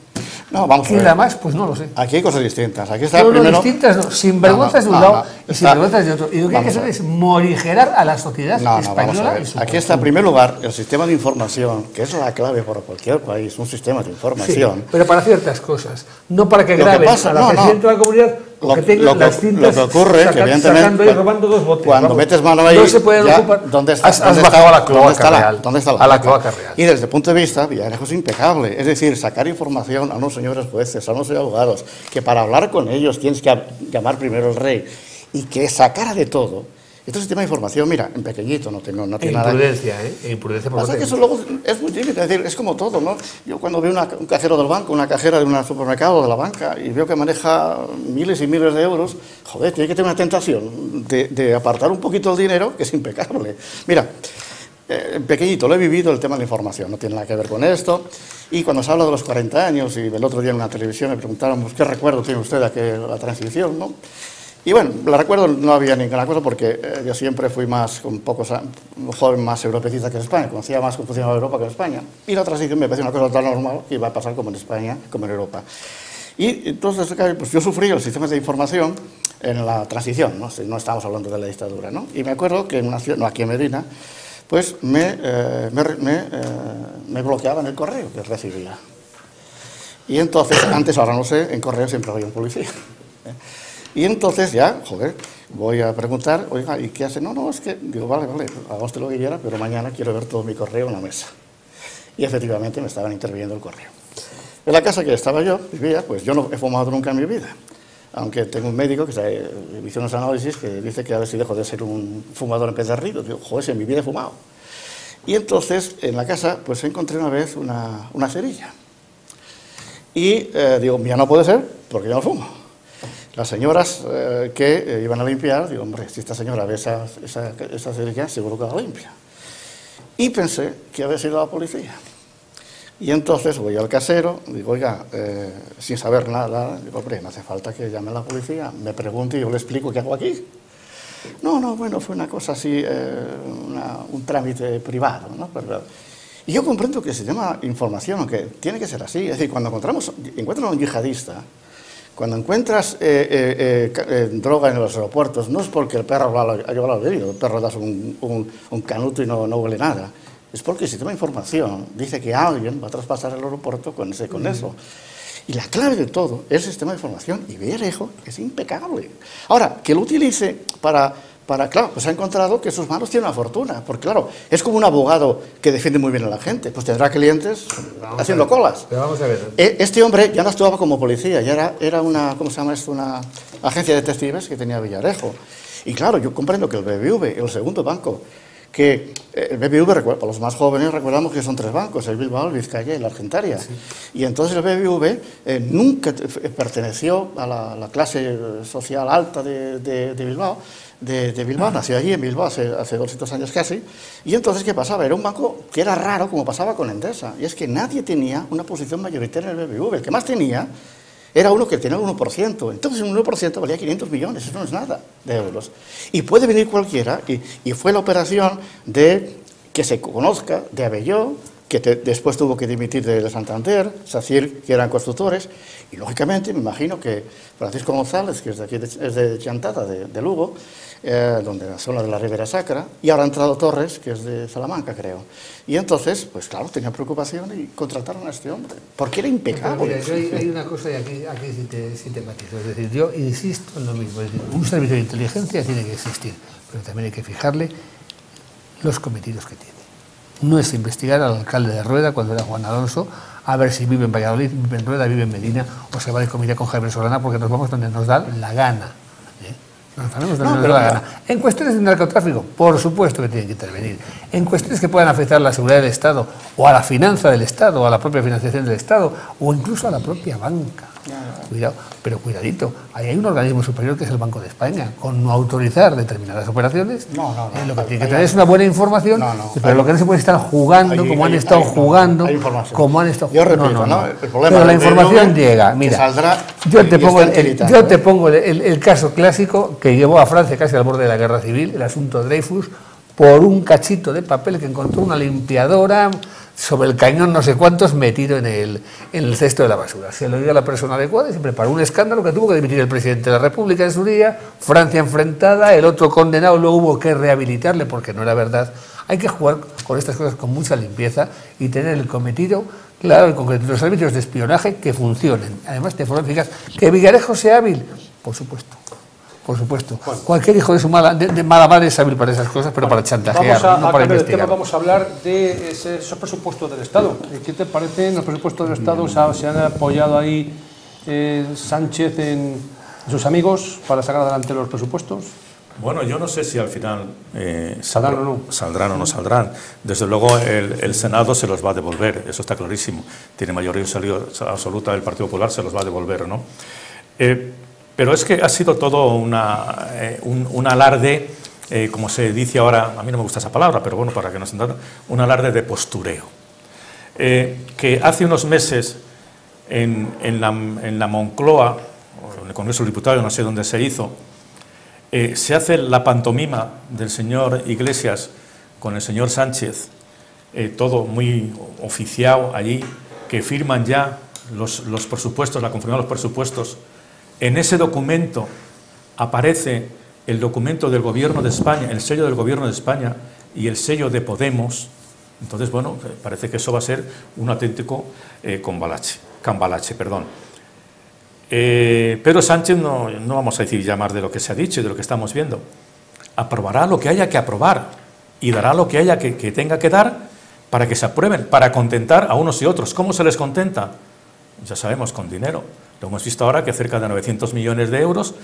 No, vamos a ver. ¿Quién da más? Pues no lo sé. Aquí hay cosas distintas. Aquí está No, primero... distintas no, sinvergüenzas de un lado y sinvergüenzas de otro. Y lo que hay que hacer es morigerar a la sociedad española. Vamos a ver. Aquí está en primer lugar el sistema de información, que es la clave para cualquier país, un sistema de información. Sí, pero para ciertas cosas, no para que graben a la presidenta de la comunidad o que tengan las cintas lo que ocurre, que evidentemente, sacando y robando dos botes. Cuando metes mano ahí, no se pueden ya, ocupar. ¿dónde está? Has bajado a la cloaca real. ¿Dónde está a la cloaca real. Y desde el punto de vista, Villarejo es impecable. Es decir, sacar información a unos señores jueces, a unos señores abogados, que para hablar con ellos tienes que llamar primero al rey, y que sacara de todo. Este sistema de información, mira, en pequeñito, no tiene nada. Imprudencia, imprudencia por Pasa que eso luego es muy típico, es decir, es como todo, ¿no? Yo cuando veo un cajero del banco, una cajera de un supermercado de la banca, y veo que maneja miles y miles de euros, joder, tiene que tener una tentación de apartar un poquito el dinero, que es impecable. Mira, en pequeñito lo he vivido, el tema de la información, no tiene nada que ver con esto. Y cuando se habla de los 40 años, y el otro día en una televisión me preguntaron, pues, ¿qué recuerdo tiene usted de la transición, no? Y bueno, la recuerdo, no había ninguna cosa, porque yo siempre fui más, un joven más europecista que en España, conocía más cómo funcionaba Europa que en España. Y la transición me parecía una cosa tan normal que iba a pasar como en España, como en Europa. Y entonces, pues yo sufrí el sistema de información en la transición, ¿no? No estamos hablando de la dictadura, ¿no? Y me acuerdo que en una ciudad, no, aquí en Medina, pues me bloqueaban el correo que recibía. Y entonces, antes, ahora no sé, en correo siempre había un policía. Y entonces ya, joder, voy a preguntar, oiga, ¿y qué hace? No, es que, digo, vale, haga usted lo que quiera, pero mañana quiero ver todo mi correo en la mesa. Y efectivamente me estaban interviniendo el correo. En la casa que estaba yo, vivía, pues yo no he fumado nunca en mi vida. Aunque tengo un médico que me hizo unos análisis que dice que a ver si dejo de ser un fumador empedernido. Digo, joder, si en mi vida he fumado. Y entonces, en la casa, pues encontré una vez una cerilla. Y digo, ya no puede ser, porque yo no fumo. Las señoras que iban a limpiar, digo, hombre, si esta señora ve esa cerilla, seguro que la limpia. Y pensé que había sido la policía. Y entonces voy al casero, digo, oiga, sin saber nada, digo, hombre, no hace falta que llame a la policía, me pregunte y yo le explico qué hago aquí. No, bueno, fue una cosa así, un trámite privado, ¿no? Pero, y yo comprendo que el sistema de información, aunque tiene que ser así, es decir, cuando encuentras a un yihadista, cuando encuentras droga en los aeropuertos, no es porque el perro ha llevado al vídeo, el perro das un canuto y no huele nada. Es porque el sistema de información dice que alguien va a traspasar el aeropuerto con eso. Y la clave de todo es el sistema de información, y Villarejo es impecable. Ahora, que lo utilice claro, pues ha encontrado que sus manos tienen una fortuna, porque claro, es como un abogado que defiende muy bien a la gente, pues tendrá clientes haciendo colas. Pero vamos a ver. Este hombre ya no actuaba como policía, ya era una, ¿cómo se llama esto? Una agencia de detectives que tenía Villarejo. Y claro, yo comprendo que el BBV, el segundo banco, que el BBV, para los más jóvenes, recordamos que son 3 bancos, el Bilbao, el Vizcaya y el Argentaria. Sí. Y entonces el BBV nunca perteneció a la clase social alta de Bilbao, Bilbao, nació allí en Bilbao hace 200 años casi. Y entonces, ¿qué pasaba? Era un banco que era raro, como pasaba con Endesa, y es que nadie tenía una posición mayoritaria en el BBV. El que más tenía era uno que tenía el 1%. Entonces un 1% valía 500 millones, eso no es nada de euros. Y puede venir cualquiera, y fue la operación de que se conozca de Abelló, que después tuvo que dimitir de Santander, SACIR, que eran constructores, y lógicamente me imagino que Francisco González, que es de aquí, es de Chantada, de Lugo, donde la zona de la Ribera Sacra, y ahora ha entrado Torres, que es de Salamanca, creo. Y entonces, pues claro, tenía preocupación y contrataron a este hombre, porque era impecable. Mira, hay una cosa, y aquí sí te matizo, es decir, yo insisto en lo mismo, es decir, un servicio de inteligencia tiene que existir, pero también hay que fijarle los cometidos que tiene. No es investigar al alcalde de Rueda cuando era Juan Alonso, a ver si vive en Valladolid, vive en Rueda, vive en Medina, o se va de comida con Javier Solana, porque nos vamos donde nos da la gana. Nos vamos donde nos da la gana. En cuestiones de narcotráfico, por supuesto que tienen que intervenir. En cuestiones que puedan afectar a la seguridad del Estado, o a la finanza del Estado, o a la propia financiación del Estado, o incluso a la propia banca. Cuidado, pero cuidadito, ahí hay un organismo superior que es el Banco de España, con no autorizar determinadas operaciones. Lo que tiene que tener es una buena información, pero lo que no se puede estar jugando, como han estado jugando, como han estado jugando. Yo repito, ¿no? El problema pero la información llega. Mira, yo te pongo el caso clásico que llevó a Francia casi al borde de la guerra civil, el asunto Dreyfus, por un cachito de papel que encontró una limpiadora sobre el cañón no sé cuántos metido en el cesto de la basura. Se lo dio a la persona adecuada y se preparó un escándalo que tuvo que dimitir el presidente de la República en su día, Francia enfrentada, el otro condenado, luego hubo que rehabilitarle porque no era verdad. Hay que jugar con estas cosas con mucha limpieza y tener el cometido claro y concreto. Los servicios de espionaje que funcionen. Además, de forma eficaz. ¿Que Villarejo sea hábil? Por supuesto. Por supuesto. Bueno, cualquier hijo de mala madre es hábil para esas cosas, pero para chantajear, no para investigar. Vamos a hablar de esos presupuestos del Estado. ¿Qué te parece? Los presupuestos del Estado se han apoyado ahí Sánchez en sus amigos para sacar adelante los presupuestos. Bueno, yo no sé si al final saldrán o no saldrán. Desde luego el Senado se los va a devolver, eso está clarísimo. Tiene mayoría absoluta del Partido Popular, se los va a devolver, ¿no? Pero es que ha sido todo un alarde, como se dice ahora, a mí no me gusta esa palabra, pero bueno, para que nos entiendan, un alarde de postureo. Que hace unos meses en la Moncloa, o en el Congreso de los Diputados, no sé dónde se hizo, se hace la pantomima del señor Iglesias con el señor Sánchez, todo muy oficiado allí, que firman ya los presupuestos, la confirmación de los presupuestos. En ese documento aparece el documento del Gobierno de España, el sello del Gobierno de España y el sello de Podemos. Entonces, bueno, parece que eso va a ser un auténtico cambalache. Pedro Sánchez, no vamos a decir ya más de lo que se ha dicho y de lo que estamos viendo, aprobará lo que haya que aprobar y dará lo que haya que tenga que dar para que se aprueben, para contentar a unos y otros. ¿Cómo se les contenta? Ya sabemos, con dinero. Lo hemos visto ahora que cerca de 900 millones de euros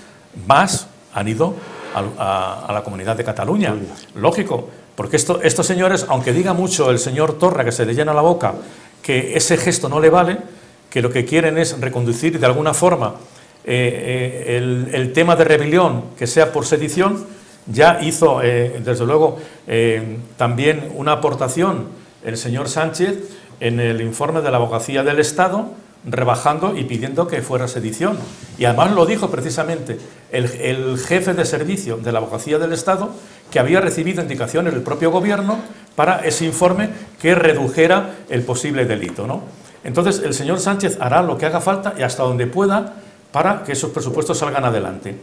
más han ido a la Comunidad de Cataluña. Lógico, porque estos señores, aunque diga mucho el señor Torra, que se le llena la boca, que ese gesto no le vale, que lo que quieren es reconducir de alguna forma el tema de rebelión, que sea por sedición, ya hizo, desde luego, también una aportación el señor Sánchez en el informe de la Abogacía del Estado, rebajando y pidiendo que fuera sedición. Y además lo dijo precisamente el jefe de servicio de la Abogacía del Estado, que había recibido indicaciones del propio gobierno para ese informe que redujera el posible delito, ¿no? Entonces el señor Sánchez hará lo que haga falta y hasta donde pueda para que esos presupuestos salgan adelante.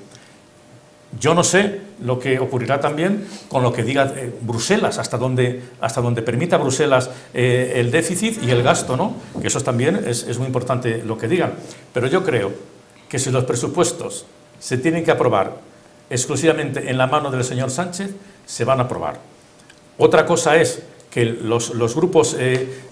Yo no sé lo que ocurrirá también con lo que diga Bruselas, hasta donde permita Bruselas el déficit y el gasto, ¿no? Que eso también es muy importante lo que digan. Pero yo creo que si los presupuestos se tienen que aprobar exclusivamente en la mano del señor Sánchez, se van a aprobar. Otra cosa es que los grupos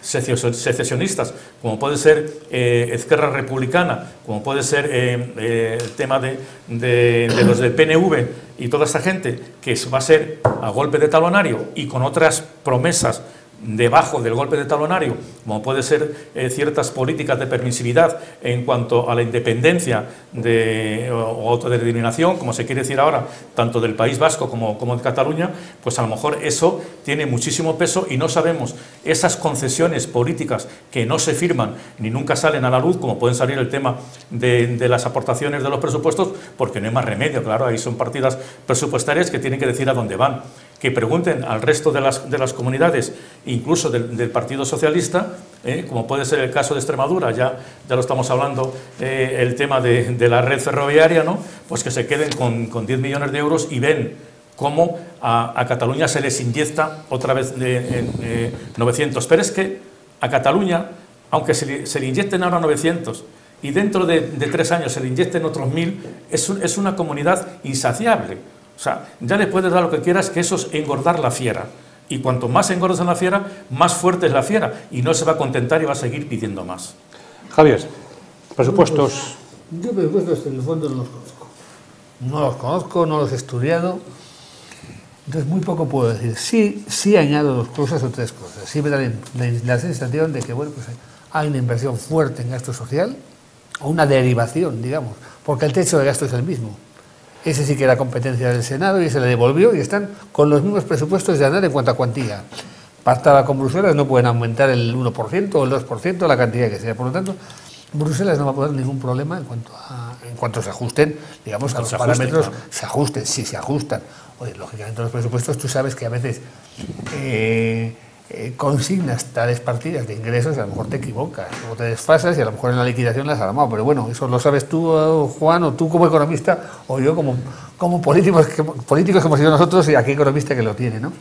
secesionistas, como puede ser Esquerra Republicana, como puede ser el tema de los del PNV y toda esta gente, que va a ser a golpe de talonario y con otras promesas debajo del golpe de talonario, como puede ser ciertas políticas de permisividad en cuanto a la independencia o autodeterminación, como se quiere decir ahora, tanto del País Vasco como de Cataluña, pues a lo mejor eso tiene muchísimo peso y no sabemos esas concesiones políticas que no se firman ni nunca salen a la luz, como pueden salir el tema de las aportaciones de los presupuestos, porque no hay más remedio, claro, ahí son partidas presupuestarias que tienen que decir a dónde van. Que pregunten al resto de las comunidades, incluso del Partido Socialista, como puede ser el caso de Extremadura, ya lo estamos hablando, el tema de la red ferroviaria, ¿no? Pues que se queden con 10 millones de euros y ven cómo a Cataluña se les inyecta otra vez 900. Pero es que a Cataluña, aunque se le inyecten ahora 900 y dentro de 3 años se le inyecten otros 1000, es una comunidad insaciable. O sea, ya le puedes dar lo que quieras, que eso es engordar la fiera. Y cuanto más engordas en la fiera, más fuerte es la fiera. Y no se va a contentar y va a seguir pidiendo más. Javier, presupuestos. Yo presupuestos en el fondo no los conozco. No los conozco, no los he estudiado. Entonces muy poco puedo decir. Sí añado 2 cosas o 3 cosas. Sí me da la sensación de que bueno, pues hay una inversión fuerte en gasto social, o una derivación, digamos, porque el techo de gasto es el mismo. Ese sí que era competencia del Senado y se le devolvió y están con los mismos presupuestos de andar en cuanto a cuantía. Pactada con Bruselas, no pueden aumentar el 1% o el 2%, la cantidad que sea. Por lo tanto, Bruselas no va a poner ningún problema en cuanto se ajusten, digamos, a los parámetros, claro. Se ajusten, sí se ajustan. Oye, lógicamente los presupuestos, tú sabes que a veces consignas tales partidas de ingresos y a lo mejor te equivocas o te desfasas y a lo mejor en la liquidación las has armado, pero bueno, eso lo sabes tú, Juan, o tú como economista o yo como políticos que hemos sido nosotros y aquí economista que lo tiene, ¿no?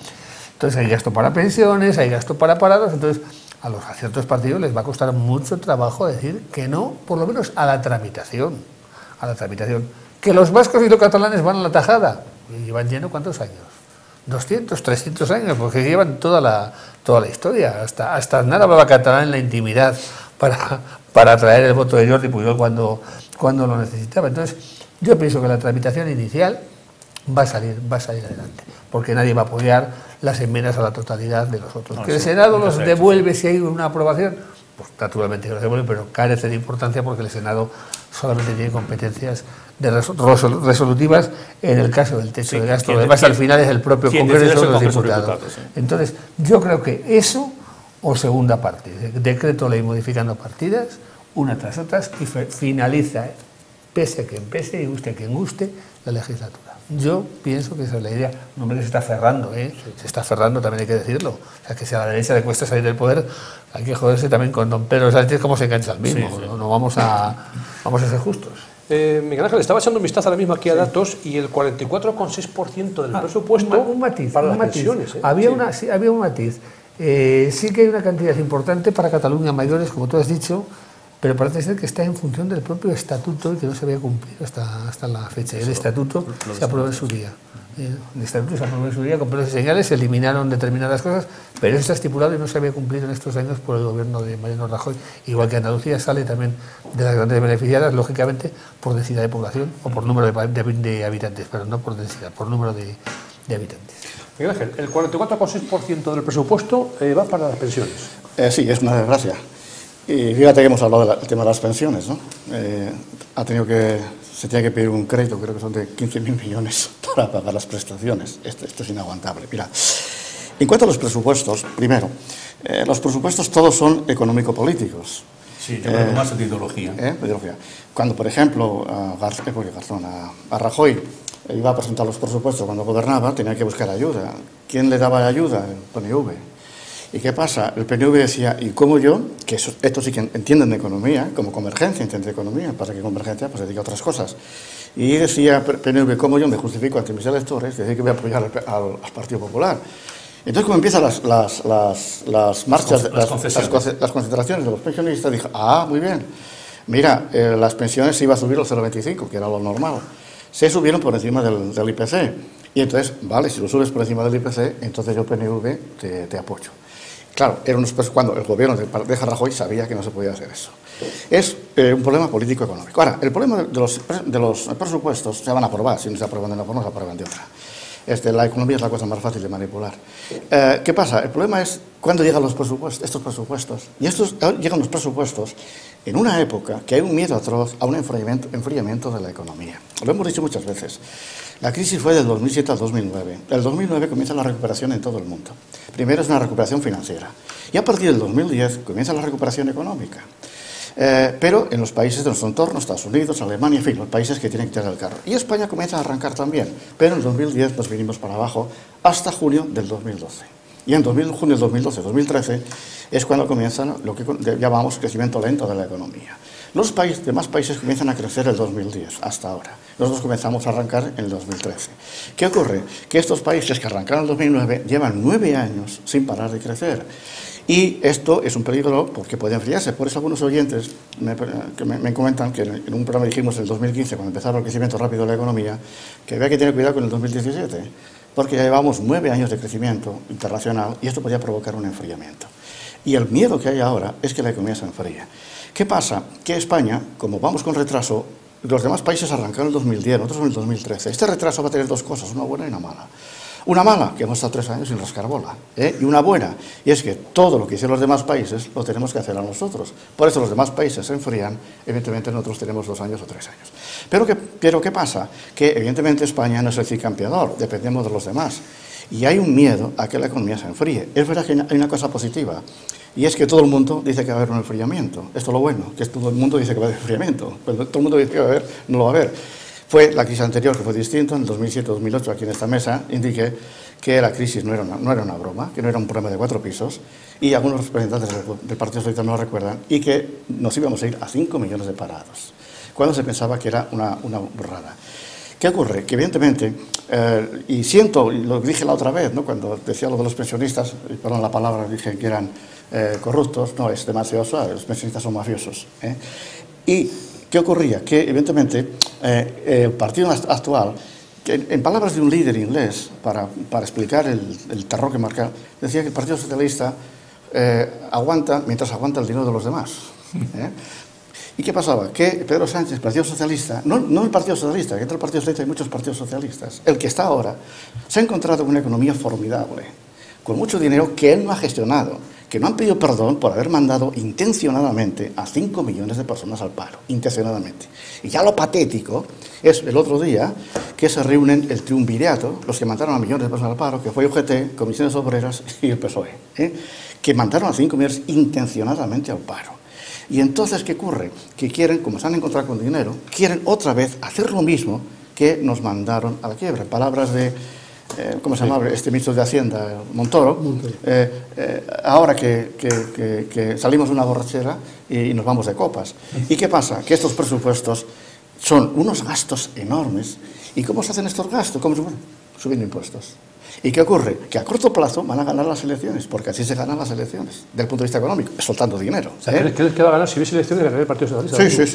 Entonces hay gasto para pensiones, hay gasto para parados, entonces a ciertos partidos les va a costar mucho trabajo decir que no, por lo menos a la tramitación. Que los vascos y los catalanes van a la tajada y llevan lleno ¿cuántos años? 200, 300 años, porque llevan toda la historia. Hasta Aznar hablaba catalán en la intimidad para atraer el voto de Jordi Pujol cuando lo necesitaba. Entonces, yo pienso que la tramitación inicial va a salir adelante, porque nadie va a apoyar las enmiendas a la totalidad de los otros. Que el Senado los devuelve si hay una aprobación, pues naturalmente que los devuelve, pero carece de importancia porque el Senado solamente tiene competencias resolutivas en el caso del techo de gasto. Además, al final es el propio Congreso de los Diputados. Entonces, yo creo que eso, o segunda parte, decreto ley modificando partidas, una tras otras, y finaliza, pese a quien pese y guste a quien guste, la legislatura. Yo pienso que esa es la idea. Un hombre que se está aferrando, se está aferrando, también hay que decirlo. O sea, que si a la derecha le cuesta salir del poder, hay que joderse también con don Pedro Sánchez como se engancha al mismo. Sí. No vamos a ser justos. Miguel Ángel, estaba echando un vistazo ahora mismo aquí a datos y el 44,6% del presupuesto un matiz, para las pensiones. Había un matiz. Sí que hay una cantidad importante para Cataluña mayores, como tú has dicho, pero parece ser que está en función del propio estatuto y que no se había cumplido hasta la fecha. El estatuto se aprobó en su día. El estatuto se aprobó en su día con pelos y señales, se eliminaron determinadas cosas, pero eso está estipulado y no se había cumplido en estos años por el gobierno de Mariano Rajoy. Igual que Andalucía sale también de las grandes beneficiadas, lógicamente, por densidad de población o por número de habitantes, pero no por densidad, por número de habitantes. Miguel Ángel, el 44,6% del presupuesto va para las pensiones. Sí, es una desgracia. Y fíjate que hemos hablado del tema de las pensiones, ¿no? Se tiene que pedir un crédito, creo que son de 15.000 millones para pagar las prestaciones. Esto es inaguantable. Mira, En cuanto a los presupuestos, primero, los presupuestos todos son económico-políticos. Sí, yo creo más de ideología. Ideología. Cuando, por ejemplo, a Rajoy iba a presentar los presupuestos cuando gobernaba, tenía que buscar ayuda. ¿Quién le daba ayuda? El PNV. ¿Y qué pasa? El PNV decía, ¿y cómo yo? Que estos sí que entienden de economía, como Convergencia entiende de economía, para que Convergencia pues, se dedique a otras cosas. Y decía PNV, ¿cómo yo me justifico ante mis electores? Decir que voy a apoyar al Partido Popular. Entonces, como empiezan las marchas, las concentraciones de los pensionistas, dije, muy bien, mira, las pensiones se iba a subir al 0,25, que era lo normal. Se subieron por encima del IPC. Y entonces, vale, si lo subes por encima del IPC, entonces yo, PNV, te apoyo. Claro, cuando el gobierno de Rajoy sabía que no se podía hacer eso. Es un problema político-económico. Ahora, el problema de los presupuestos se van a aprobar, si no se aprueban de una forma, se aprueban de otra. La economía es la cosa más fácil de manipular. ¿Qué pasa? El problema es cuándo llegan estos presupuestos. Y llegan los presupuestos en una época que hay un miedo atroz a un enfriamiento de la economía. Lo hemos dicho muchas veces. La crisis fue del 2007 al 2009. El 2009 comienza la recuperación en todo el mundo. Primero es una recuperación financiera. Y a partir del 2010 comienza la recuperación económica. Pero en los países de nuestro entorno, Estados Unidos, Alemania, en fin, los países que tienen que tirar el carro. Y España comienza a arrancar también, pero en el 2010 nos vinimos para abajo hasta junio del 2012. Y en junio del 2012-2013 es cuando comienza lo que llamamos crecimiento lento de la economía. Los demás países comienzan a crecer el 2010, hasta ahora. Nosotros comenzamos a arrancar en el 2013. ¿Qué ocurre? Que estos países que arrancaron en el 2009 llevan 9 años sin parar de crecer. Y esto es un peligro porque puede enfriarse. Por eso algunos oyentes me comentan que en un programa dijimos en el 2015, cuando empezaba el crecimiento rápido de la economía, que había que tener cuidado con el 2017, porque ya llevamos 9 años de crecimiento internacional y esto podría provocar un enfriamiento. Y el miedo que hay ahora es que la economía se enfríe. ¿Qué pasa? Que España, como vamos con retraso, los demás países arrancaron en el 2010, nosotros en el 2013. Este retraso va a tener dos cosas, una buena y una mala. Una mala, que hemos estado 3 años sin rascar bola, y una buena, y es que todo lo que hicieron los demás países lo tenemos que hacer a nosotros. Por eso los demás países se enfrían, evidentemente nosotros tenemos 2 años o 3 años. Pero ¿qué pasa? Que evidentemente España no es el cicampeador, dependemos de los demás. Y hay un miedo a que la economía se enfríe. Es verdad que hay una cosa positiva, y es que todo el mundo dice que va a haber un enfriamiento. Esto es lo bueno, que todo el mundo dice que va a haber enfriamiento. Pero todo el mundo dice que va a haber, no lo va a haber. Fue la crisis anterior que fue distinto, en el 2007-2008, aquí en esta mesa, indiqué que la crisis no era una broma, que no era un problema de 4 pisos, y algunos representantes del Partido Socialista no lo recuerdan, y que nos íbamos a ir a 5 millones de parados, cuando se pensaba que era una burrada. ¿Qué ocurre? Que evidentemente, y siento, y lo dije la otra vez, ¿no? Cuando decía lo de los pensionistas, y perdón la palabra, dije que eran corruptos, no, es demasiado suave, los pensionistas son mafiosos. Y ¿qué ocurría? Que evidentemente el partido actual, que en palabras de un líder inglés, para explicar el terror que marca, decía que el Partido Socialista aguanta mientras aguanta el dinero de los demás. ¿Y qué pasaba? Que Pedro Sánchez, el Partido Socialista, no el Partido Socialista, que entre el Partido Socialista hay muchos partidos socialistas, el que está ahora, se ha encontrado con una economía formidable, con mucho dinero que él no ha gestionado, que no han pedido perdón por haber mandado intencionadamente a 5 millones de personas al paro, intencionadamente. Y ya lo patético es el otro día que se reúnen el triunvirato, los que mandaron a millones de personas al paro, que fue UGT, Comisiones Obreras y el PSOE, que mandaron a 5 millones intencionadamente al paro. Y entonces, ¿qué ocurre? Que quieren, como se han encontrado con dinero, quieren otra vez hacer lo mismo que nos mandaron a la quiebra. Palabras de ¿cómo se llamaba este ministro de Hacienda? Montoro. Ahora que salimos de una borrachera y nos vamos de copas. ¿Y qué pasa? Que estos presupuestos son unos gastos enormes. ¿Y cómo se hacen estos gastos? ¿Cómo se van? Subiendo impuestos. ¿Y qué ocurre? Que a corto plazo van a ganar las elecciones, porque así se ganan las elecciones, desde el punto de vista económico, soltando dinero. O sea, ¿crees que va a ganar si hubiese elecciones ganaría el Partido Socialista?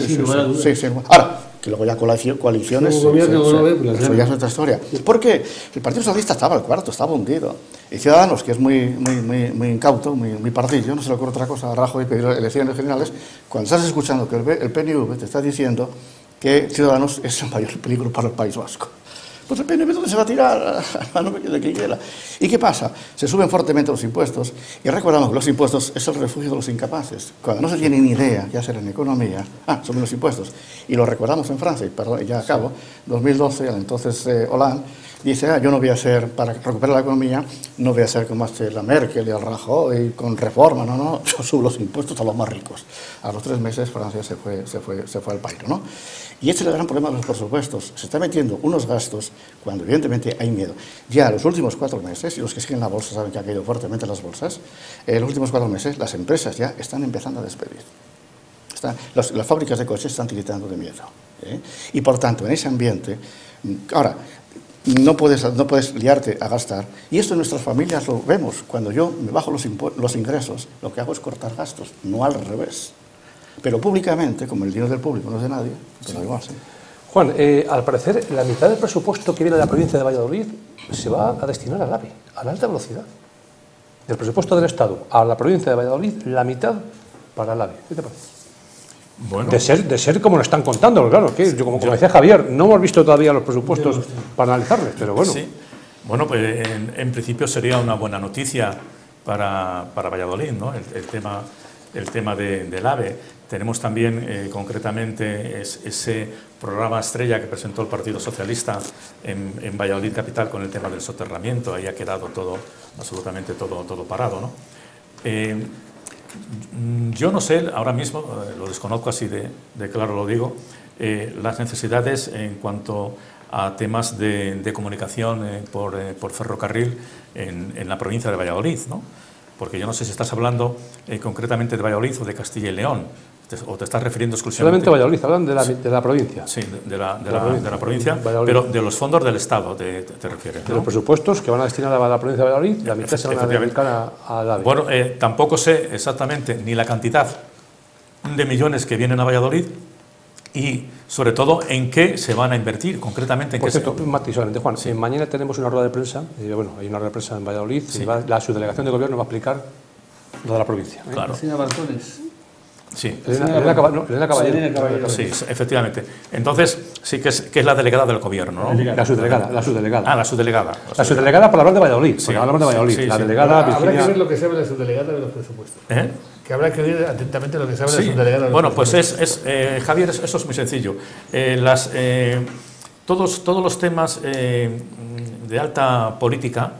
Sí. Ahora, que luego ya coaliciones, eso ya es otra historia. Porque el Partido Socialista estaba al cuarto, estaba hundido. Y Ciudadanos, que es muy incauto, muy pardillo, no se le ocurre otra cosa a Rajoy pedir elecciones generales, cuando estás escuchando que el PNV te está diciendo que Ciudadanos es el mayor peligro para el País Vasco. Pues el PNV ¿dónde se va a tirar? A no me quede que quiera. ¿Y qué pasa? Se suben fuertemente los impuestos y recordamos que los impuestos es el refugio de los incapaces. Cuando no se tiene ni idea qué hacer en economía, suben los impuestos. Y lo recordamos en Francia, y perdón, ya acabo, 2012, entonces Hollande dice, yo no voy a hacer, para recuperar la economía, no voy a hacer como hace la Merkel y el Rajoy con reforma, no, yo subo los impuestos a los más ricos. A los 3 meses Francia se fue al pairo, ¿no? Y este es el gran problema de los presupuestos. Se está metiendo unos gastos cuando evidentemente hay miedo. Ya los últimos 4 meses, y los que siguen la bolsa saben que ha caído fuertemente las bolsas, los últimos 4 meses las empresas ya están empezando a despedir. Las fábricas de coches están tiritando de miedo. Y por tanto, en ese ambiente, ahora, no puedes liarte a gastar. Y esto en nuestras familias lo vemos. Cuando yo me bajo los ingresos, lo que hago es cortar gastos, no al revés. Pero públicamente, como el dinero del público no es de nadie, pero igual sí. Juan, al parecer, la mitad del presupuesto que viene de la provincia de Valladolid se va a destinar al AVE, a la alta velocidad. Del presupuesto del Estado a la provincia de Valladolid, la mitad para el AVE. ¿Qué te parece? Bueno. De ser como lo están contando, claro, que como decía Javier, no hemos visto todavía los presupuestos para analizarles, pero bueno. Sí. Bueno, pues en principio sería una buena noticia para Valladolid, ¿no? El tema del AVE. Tenemos también concretamente ese programa estrella que presentó el Partido Socialista en Valladolid Capital con el tema del soterramiento. Ahí ha quedado todo, absolutamente todo parado, ¿no? Yo no sé, ahora mismo, lo desconozco así de claro lo digo, las necesidades en cuanto a temas de comunicación por ferrocarril en la provincia de Valladolid, ¿no? Porque yo no sé si estás hablando concretamente de Valladolid o de Castilla y León, o te estás refiriendo exclusivamente... Solamente Valladolid, hablan de la provincia. Sí, de la provincia, pero de los fondos del Estado te refieres, ¿no? De los presupuestos que van a destinar a la provincia de Valladolid, la mitad se van a dedicar al AVE. Bueno, tampoco sé exactamente ni la cantidad de millones que vienen a Valladolid y, sobre todo, en qué se van a invertir, concretamente en Por qué cierto, un matiz solamente, Juan. Sí. Mañana tenemos una rueda de prensa, bueno, hay una rueda de prensa en Valladolid, sí. Y la subdelegación de gobierno va a explicar lo de la provincia. Claro. Cristina Bartones. Sí. Elena Caballero. Sí, efectivamente. Entonces, sí que es la delegada del gobierno, ¿no? La subdelegada. La subdelegada. La subdelegada para hablar de Valladolid, sí, hablamos de Valladolid. Sí, la delegada Virginia... Habrá que ver lo que sabe la subdelegada de los presupuestos. Que habrá que ver atentamente lo que sabe la subdelegada de los bueno, presupuestos. pues Javier, eso es muy sencillo. Todos los temas de alta política,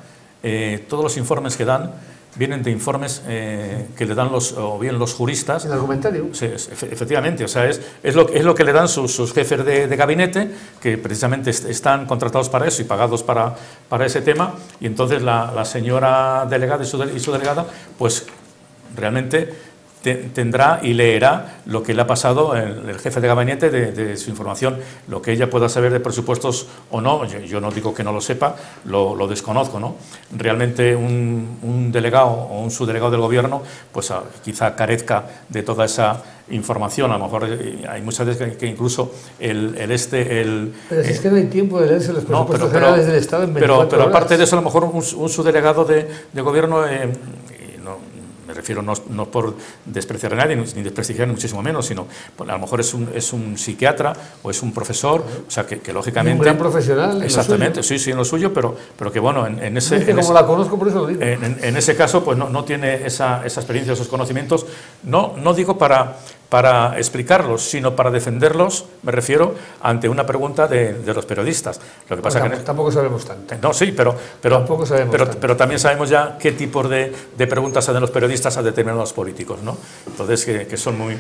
todos los informes que dan, vienen de informes que le dan los juristas. ¿El argumentario? Sí, efectivamente, o sea, es lo que le dan sus jefes de gabinete, que precisamente están contratados para eso y pagados para ese tema, y entonces la señora delegada y su delegada, pues realmente tendrá y leerá lo que le ha pasado el jefe de gabinete de su información, lo que ella pueda saber de presupuestos o no. Yo no digo que no lo sepa, lo desconozco, ¿no? Realmente un delegado o un subdelegado del gobierno, pues quizá carezca de toda esa información. A lo mejor hay muchas veces que incluso Pero si es que no hay tiempo de leerse los presupuestos generales del Estado en 24 pero horas. Aparte de eso, a lo mejor un subdelegado de gobierno... me refiero no por despreciar a nadie, ni desprestigiar muchísimo menos, sino a lo mejor es un psiquiatra o es un profesor, o sea, que lógicamente... Y un gran profesional. Exactamente, sí, en lo suyo, pero que bueno, en ese... como la conozco, por eso lo digo. En ese caso, pues no tiene esa experiencia, esos conocimientos, no digo para explicarlos, sino para defenderlos, me refiero, ante una pregunta de los periodistas. Lo que pasa tampoco sabemos tanto. No, sí, pero también sabemos ya qué tipos de preguntas hacen los periodistas a determinados políticos, ¿no? Entonces, que son muy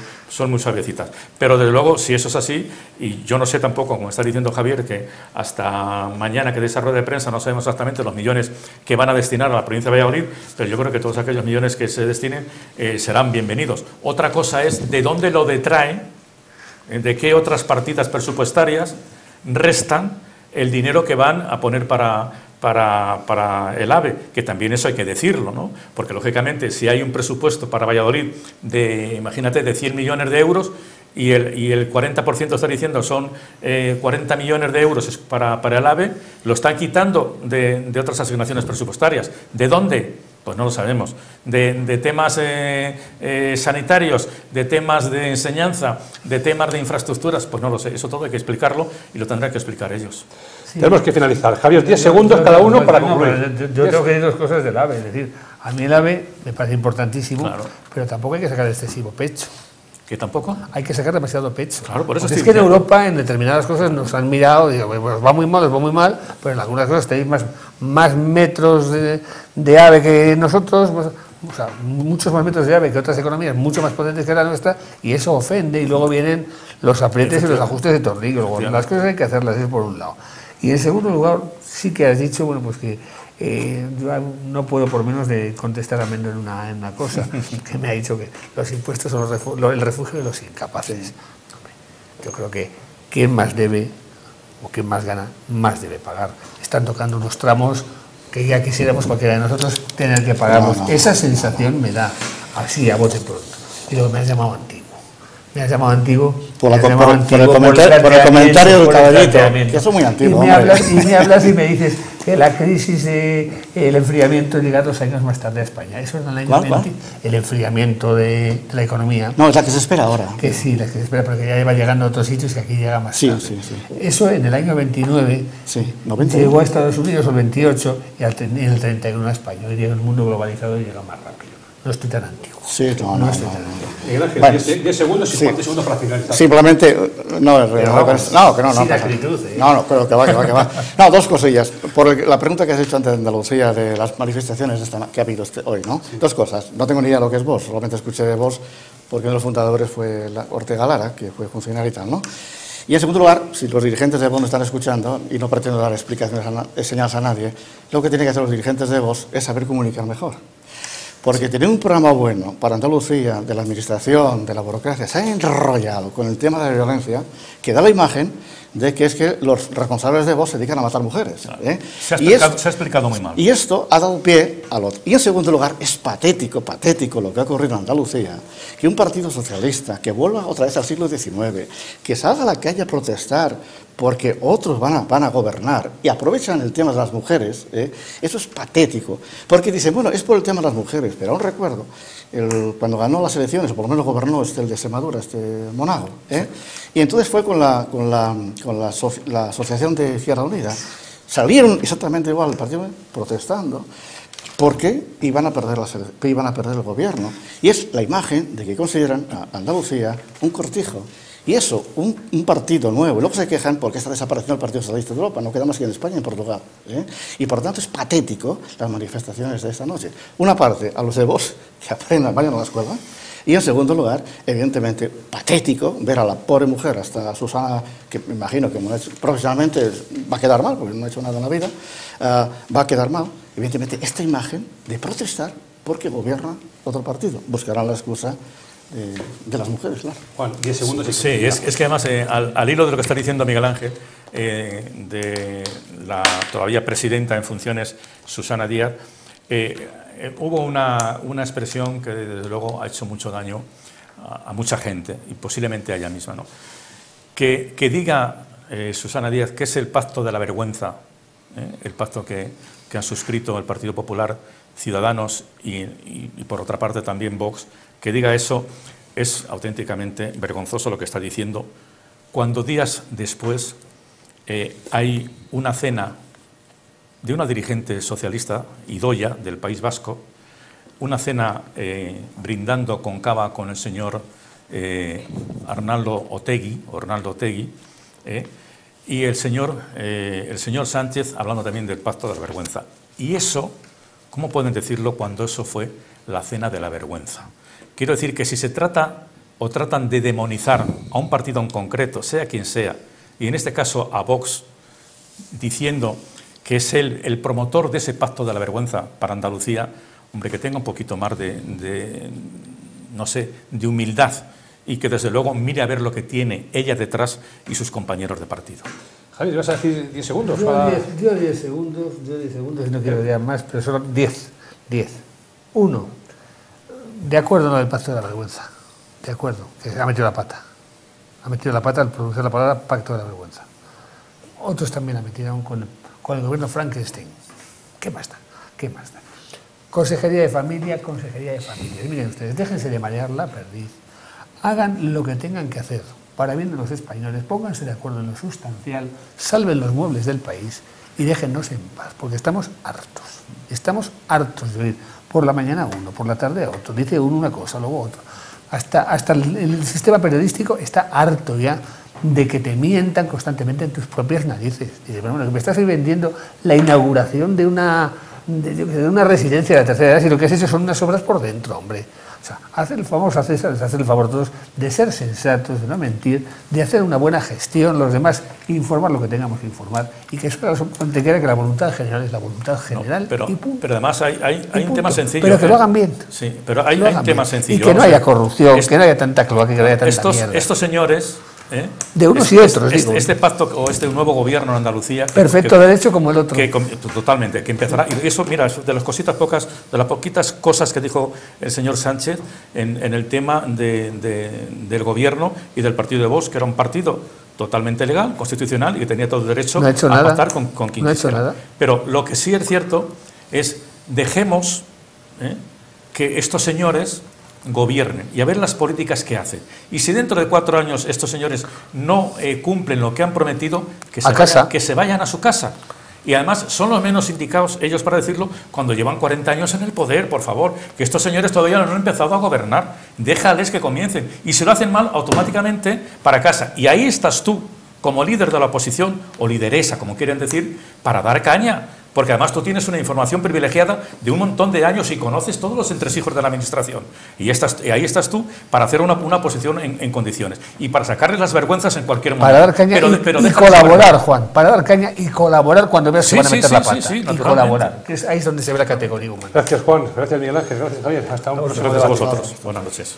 suavecitas. Pero, desde luego, si eso es así, y yo no sé tampoco, como está diciendo Javier, que hasta mañana que dé esa rueda de prensa no sabemos exactamente los millones que van a destinar a la provincia de Valladolid, pero yo creo que todos aquellos millones que se destinen serán bienvenidos. Otra cosa es de dónde lo detrae, de qué otras partidas presupuestarias restan el dinero que van a poner para el AVE, que también eso hay que decirlo, ¿no? Porque lógicamente si hay un presupuesto para Valladolid imagínate, de 100 millones de euros y el 40% está diciendo son 40 millones de euros para el AVE, lo están quitando de otras asignaciones presupuestarias. ¿De dónde? Pues no lo sabemos. De temas sanitarios, de temas de enseñanza, de temas de infraestructuras, pues no lo sé. Eso todo hay que explicarlo y lo tendrán que explicar ellos. Sí. Tenemos que finalizar. Javier, 10 segundos cada uno para concluir. Yo tengo que decir dos cosas del AVE. Es decir, a mí el AVE me parece importantísimo, claro, pero tampoco hay que sacar excesivo pecho. ¿Que tampoco? Hay que sacar demasiado pecho. Claro, por eso es que en Europa, en determinadas cosas, nos han mirado y digo, pues va muy mal, pero en algunas cosas tenéis más metros de AVE que nosotros, o sea, muchos más metros de AVE que otras economías mucho más potentes que la nuestra, y eso ofende, y luego vienen los aprietes y los ajustes de tornillo. Luego, las cosas hay que hacerlas, es por un lado. Y en segundo lugar, sí que has dicho, bueno, pues que yo no puedo por menos de contestar a Mendo en una cosa, que me ha dicho que los impuestos son el refugio de los incapaces. Hombre, yo creo que quien más debe o quien más gana, más debe pagar. Están tocando unos tramos que ya quisiéramos cualquiera de nosotros tener que pagarlos. Esa sensación me da así a bote pronto. Y luego me has llamado antiguo. Me has llamado antiguo por el comentario del caballito, que eso es muy antiguo. Y me hablas y me dices que la crisis del enfriamiento llega 2 años más tarde a España. Eso es en el año 20, el enfriamiento de la economía. No, es la que se espera ahora. Que sí, la que se espera, porque ya va llegando a otros sitios y aquí llega más tarde. Sí. Eso en el año 29 llegó a Estados Unidos, o el 28, y en el 31 a España. Hoy día el mundo globalizado llega más rápido. No estoy tan antiguo. Sí, no estoy tan antiguo. Miguel Ángel, 10 segundos y 40 segundos para finalizar. Simplemente, no, creo que va. No, dos cosillas. Por la pregunta que has hecho antes de Andalucía, de las manifestaciones que ha habido hoy, ¿no? Sí. Dos cosas. No tengo ni idea de lo que es Vox, solamente escuché de Vox porque uno de los fundadores fue Ortega Lara, que fue funcionario y tal, ¿no? Y en segundo lugar, si los dirigentes de Vox no están escuchando, y no pretendo dar explicaciones, señales a nadie, lo que tienen que hacer los dirigentes de Vox es saber comunicar mejor. Porque tener un programa bueno para Andalucía, de la administración, de la burocracia, se ha enrollado con el tema de la violencia, que da la imagen de que es que los responsables de Vox se dedican a matar mujeres. Se ha explicado muy mal. Y esto ha dado pie al otro. Y en segundo lugar, es patético lo que ha ocurrido en Andalucía, que un partido socialista que vuelva otra vez al siglo XIX, que salga a la calle a protestar porque otros van a gobernar y aprovechan el tema de las mujeres, eso es patético. Porque dicen, bueno, es por el tema de las mujeres, pero aún recuerdo, cuando ganó las elecciones, o por lo menos gobernó el de Extremadura, Monago, y entonces fue con la Asociación de Izquierda Unida. Salieron exactamente igual el partido protestando porque iban a perder el gobierno. Y es la imagen de que consideran a Andalucía un cortijo. Y eso, un partido nuevo. Y luego se quejan porque está desapareciendo el Partido Socialista de Europa. No queda más que en España y en Portugal. Y por tanto es patético las manifestaciones de esta noche. Una parte, a los de Vox, que aprendan, vayan a la escuela. Y en segundo lugar, evidentemente, patético ver a la pobre mujer, hasta Susana, que me imagino que profesionalmente va a quedar mal, porque no ha hecho nada en la vida, va a quedar mal. Evidentemente, esta imagen de protestar porque gobierna otro partido. Buscarán la excusa de las mujeres, claro. Juan, 10 segundos. Sí, es que además, al hilo de lo que está diciendo Miguel Ángel, de la todavía presidenta en funciones, Susana Díaz, hubo una expresión que desde luego ha hecho mucho daño a mucha gente y posiblemente a ella misma, ¿no? Que diga Susana Díaz que es el pacto de la vergüenza, el pacto que han suscrito el Partido Popular, Ciudadanos y por otra parte también Vox, que diga eso es auténticamente vergonzoso lo que está diciendo, cuando días después hay una cena de una dirigente socialista, Idoia, del País Vasco, una cena brindando con cava con el señor Arnaldo Otegi, y el señor Sánchez hablando también del pacto de la vergüenza. Y eso, ¿cómo pueden decirlo cuando eso fue la cena de la vergüenza? Quiero decir que si se trata o tratan de demonizar a un partido en concreto, sea quien sea, y en este caso a Vox, diciendo que es el promotor de ese pacto de la vergüenza para Andalucía, hombre, que tenga un poquito más de humildad y que desde luego mire a ver lo que tiene ella detrás y sus compañeros de partido. Javier, ¿vas a decir 10 segundos? Yo 10 segundos y no quiero decir más, pero solo 10. 1. De acuerdo con el pacto de la vergüenza. De acuerdo, que ha metido la pata. Ha metido la pata al pronunciar la palabra pacto de la vergüenza. Otros también la metieron con el gobierno Frankenstein. ¿Qué más da? Consejería de Familia, Consejería de Familia. Y miren ustedes, déjense de marear la perdiz, hagan lo que tengan que hacer para bien de los españoles, pónganse de acuerdo en lo sustancial, salven los muebles del país y déjennos en paz, porque estamos hartos de oír por la mañana uno, por la tarde otro, dice uno una cosa, luego otro. Hasta el sistema periodístico está harto ya de que te mientan constantemente en tus propias narices. Dices, bueno, que me estás vendiendo la inauguración de una residencia de la tercera edad, y lo que has hecho son unas obras por dentro, hombre. O sea, hacer el favor a todos de ser sensatos, de no mentir, de hacer una buena gestión, los demás informar lo que tengamos que informar, y que eso te quede que la voluntad general es la voluntad general, no, pero, y punto. Pero además hay un tema sencillo. Pero que lo hagan bien. Sí, pero hay un tema sencillo. Y que no haya corrupción, que no haya tanta cloaca, que no haya tanta mierda. Estos señores... de unos y otros, digo. Este pacto o este nuevo gobierno en Andalucía... Perfecto derecho como el otro. Totalmente, que empezará... Y eso, mira, de las poquitas cosas que dijo el señor Sánchez en el tema del gobierno y del partido de Vox, que era un partido totalmente legal, constitucional, y que tenía todo el derecho a pactar con quien no ha hecho nada. Pero lo que sí es cierto es, dejemos que estos señores gobiernen y a ver las políticas que hacen. Y si dentro de 4 años estos señores no cumplen lo que han prometido, que se vayan a su casa. Y además son los menos indicados ellos para decirlo cuando llevan 40 años en el poder, por favor. Que estos señores todavía no han empezado a gobernar. Déjales que comiencen. Y si lo hacen mal, automáticamente para casa. Y ahí estás tú, como líder de la oposición, o lideresa, como quieren decir, para dar caña. Porque además tú tienes una información privilegiada de un montón de años y conoces todos los entresijos de la administración. Y ahí estás tú para hacer una posición en condiciones. Y para sacarles las vergüenzas en cualquier momento. Para dar caña y colaborar, Juan. Para dar caña y colaborar cuando veas que van a meter la pata. Sí, y colaborar. Que ahí es donde se ve la categoría humana. Gracias, Juan. Gracias, Miguel Ángel. Gracias, Javier. Hasta un próximo debate. Gracias a vosotros. Buenas noches.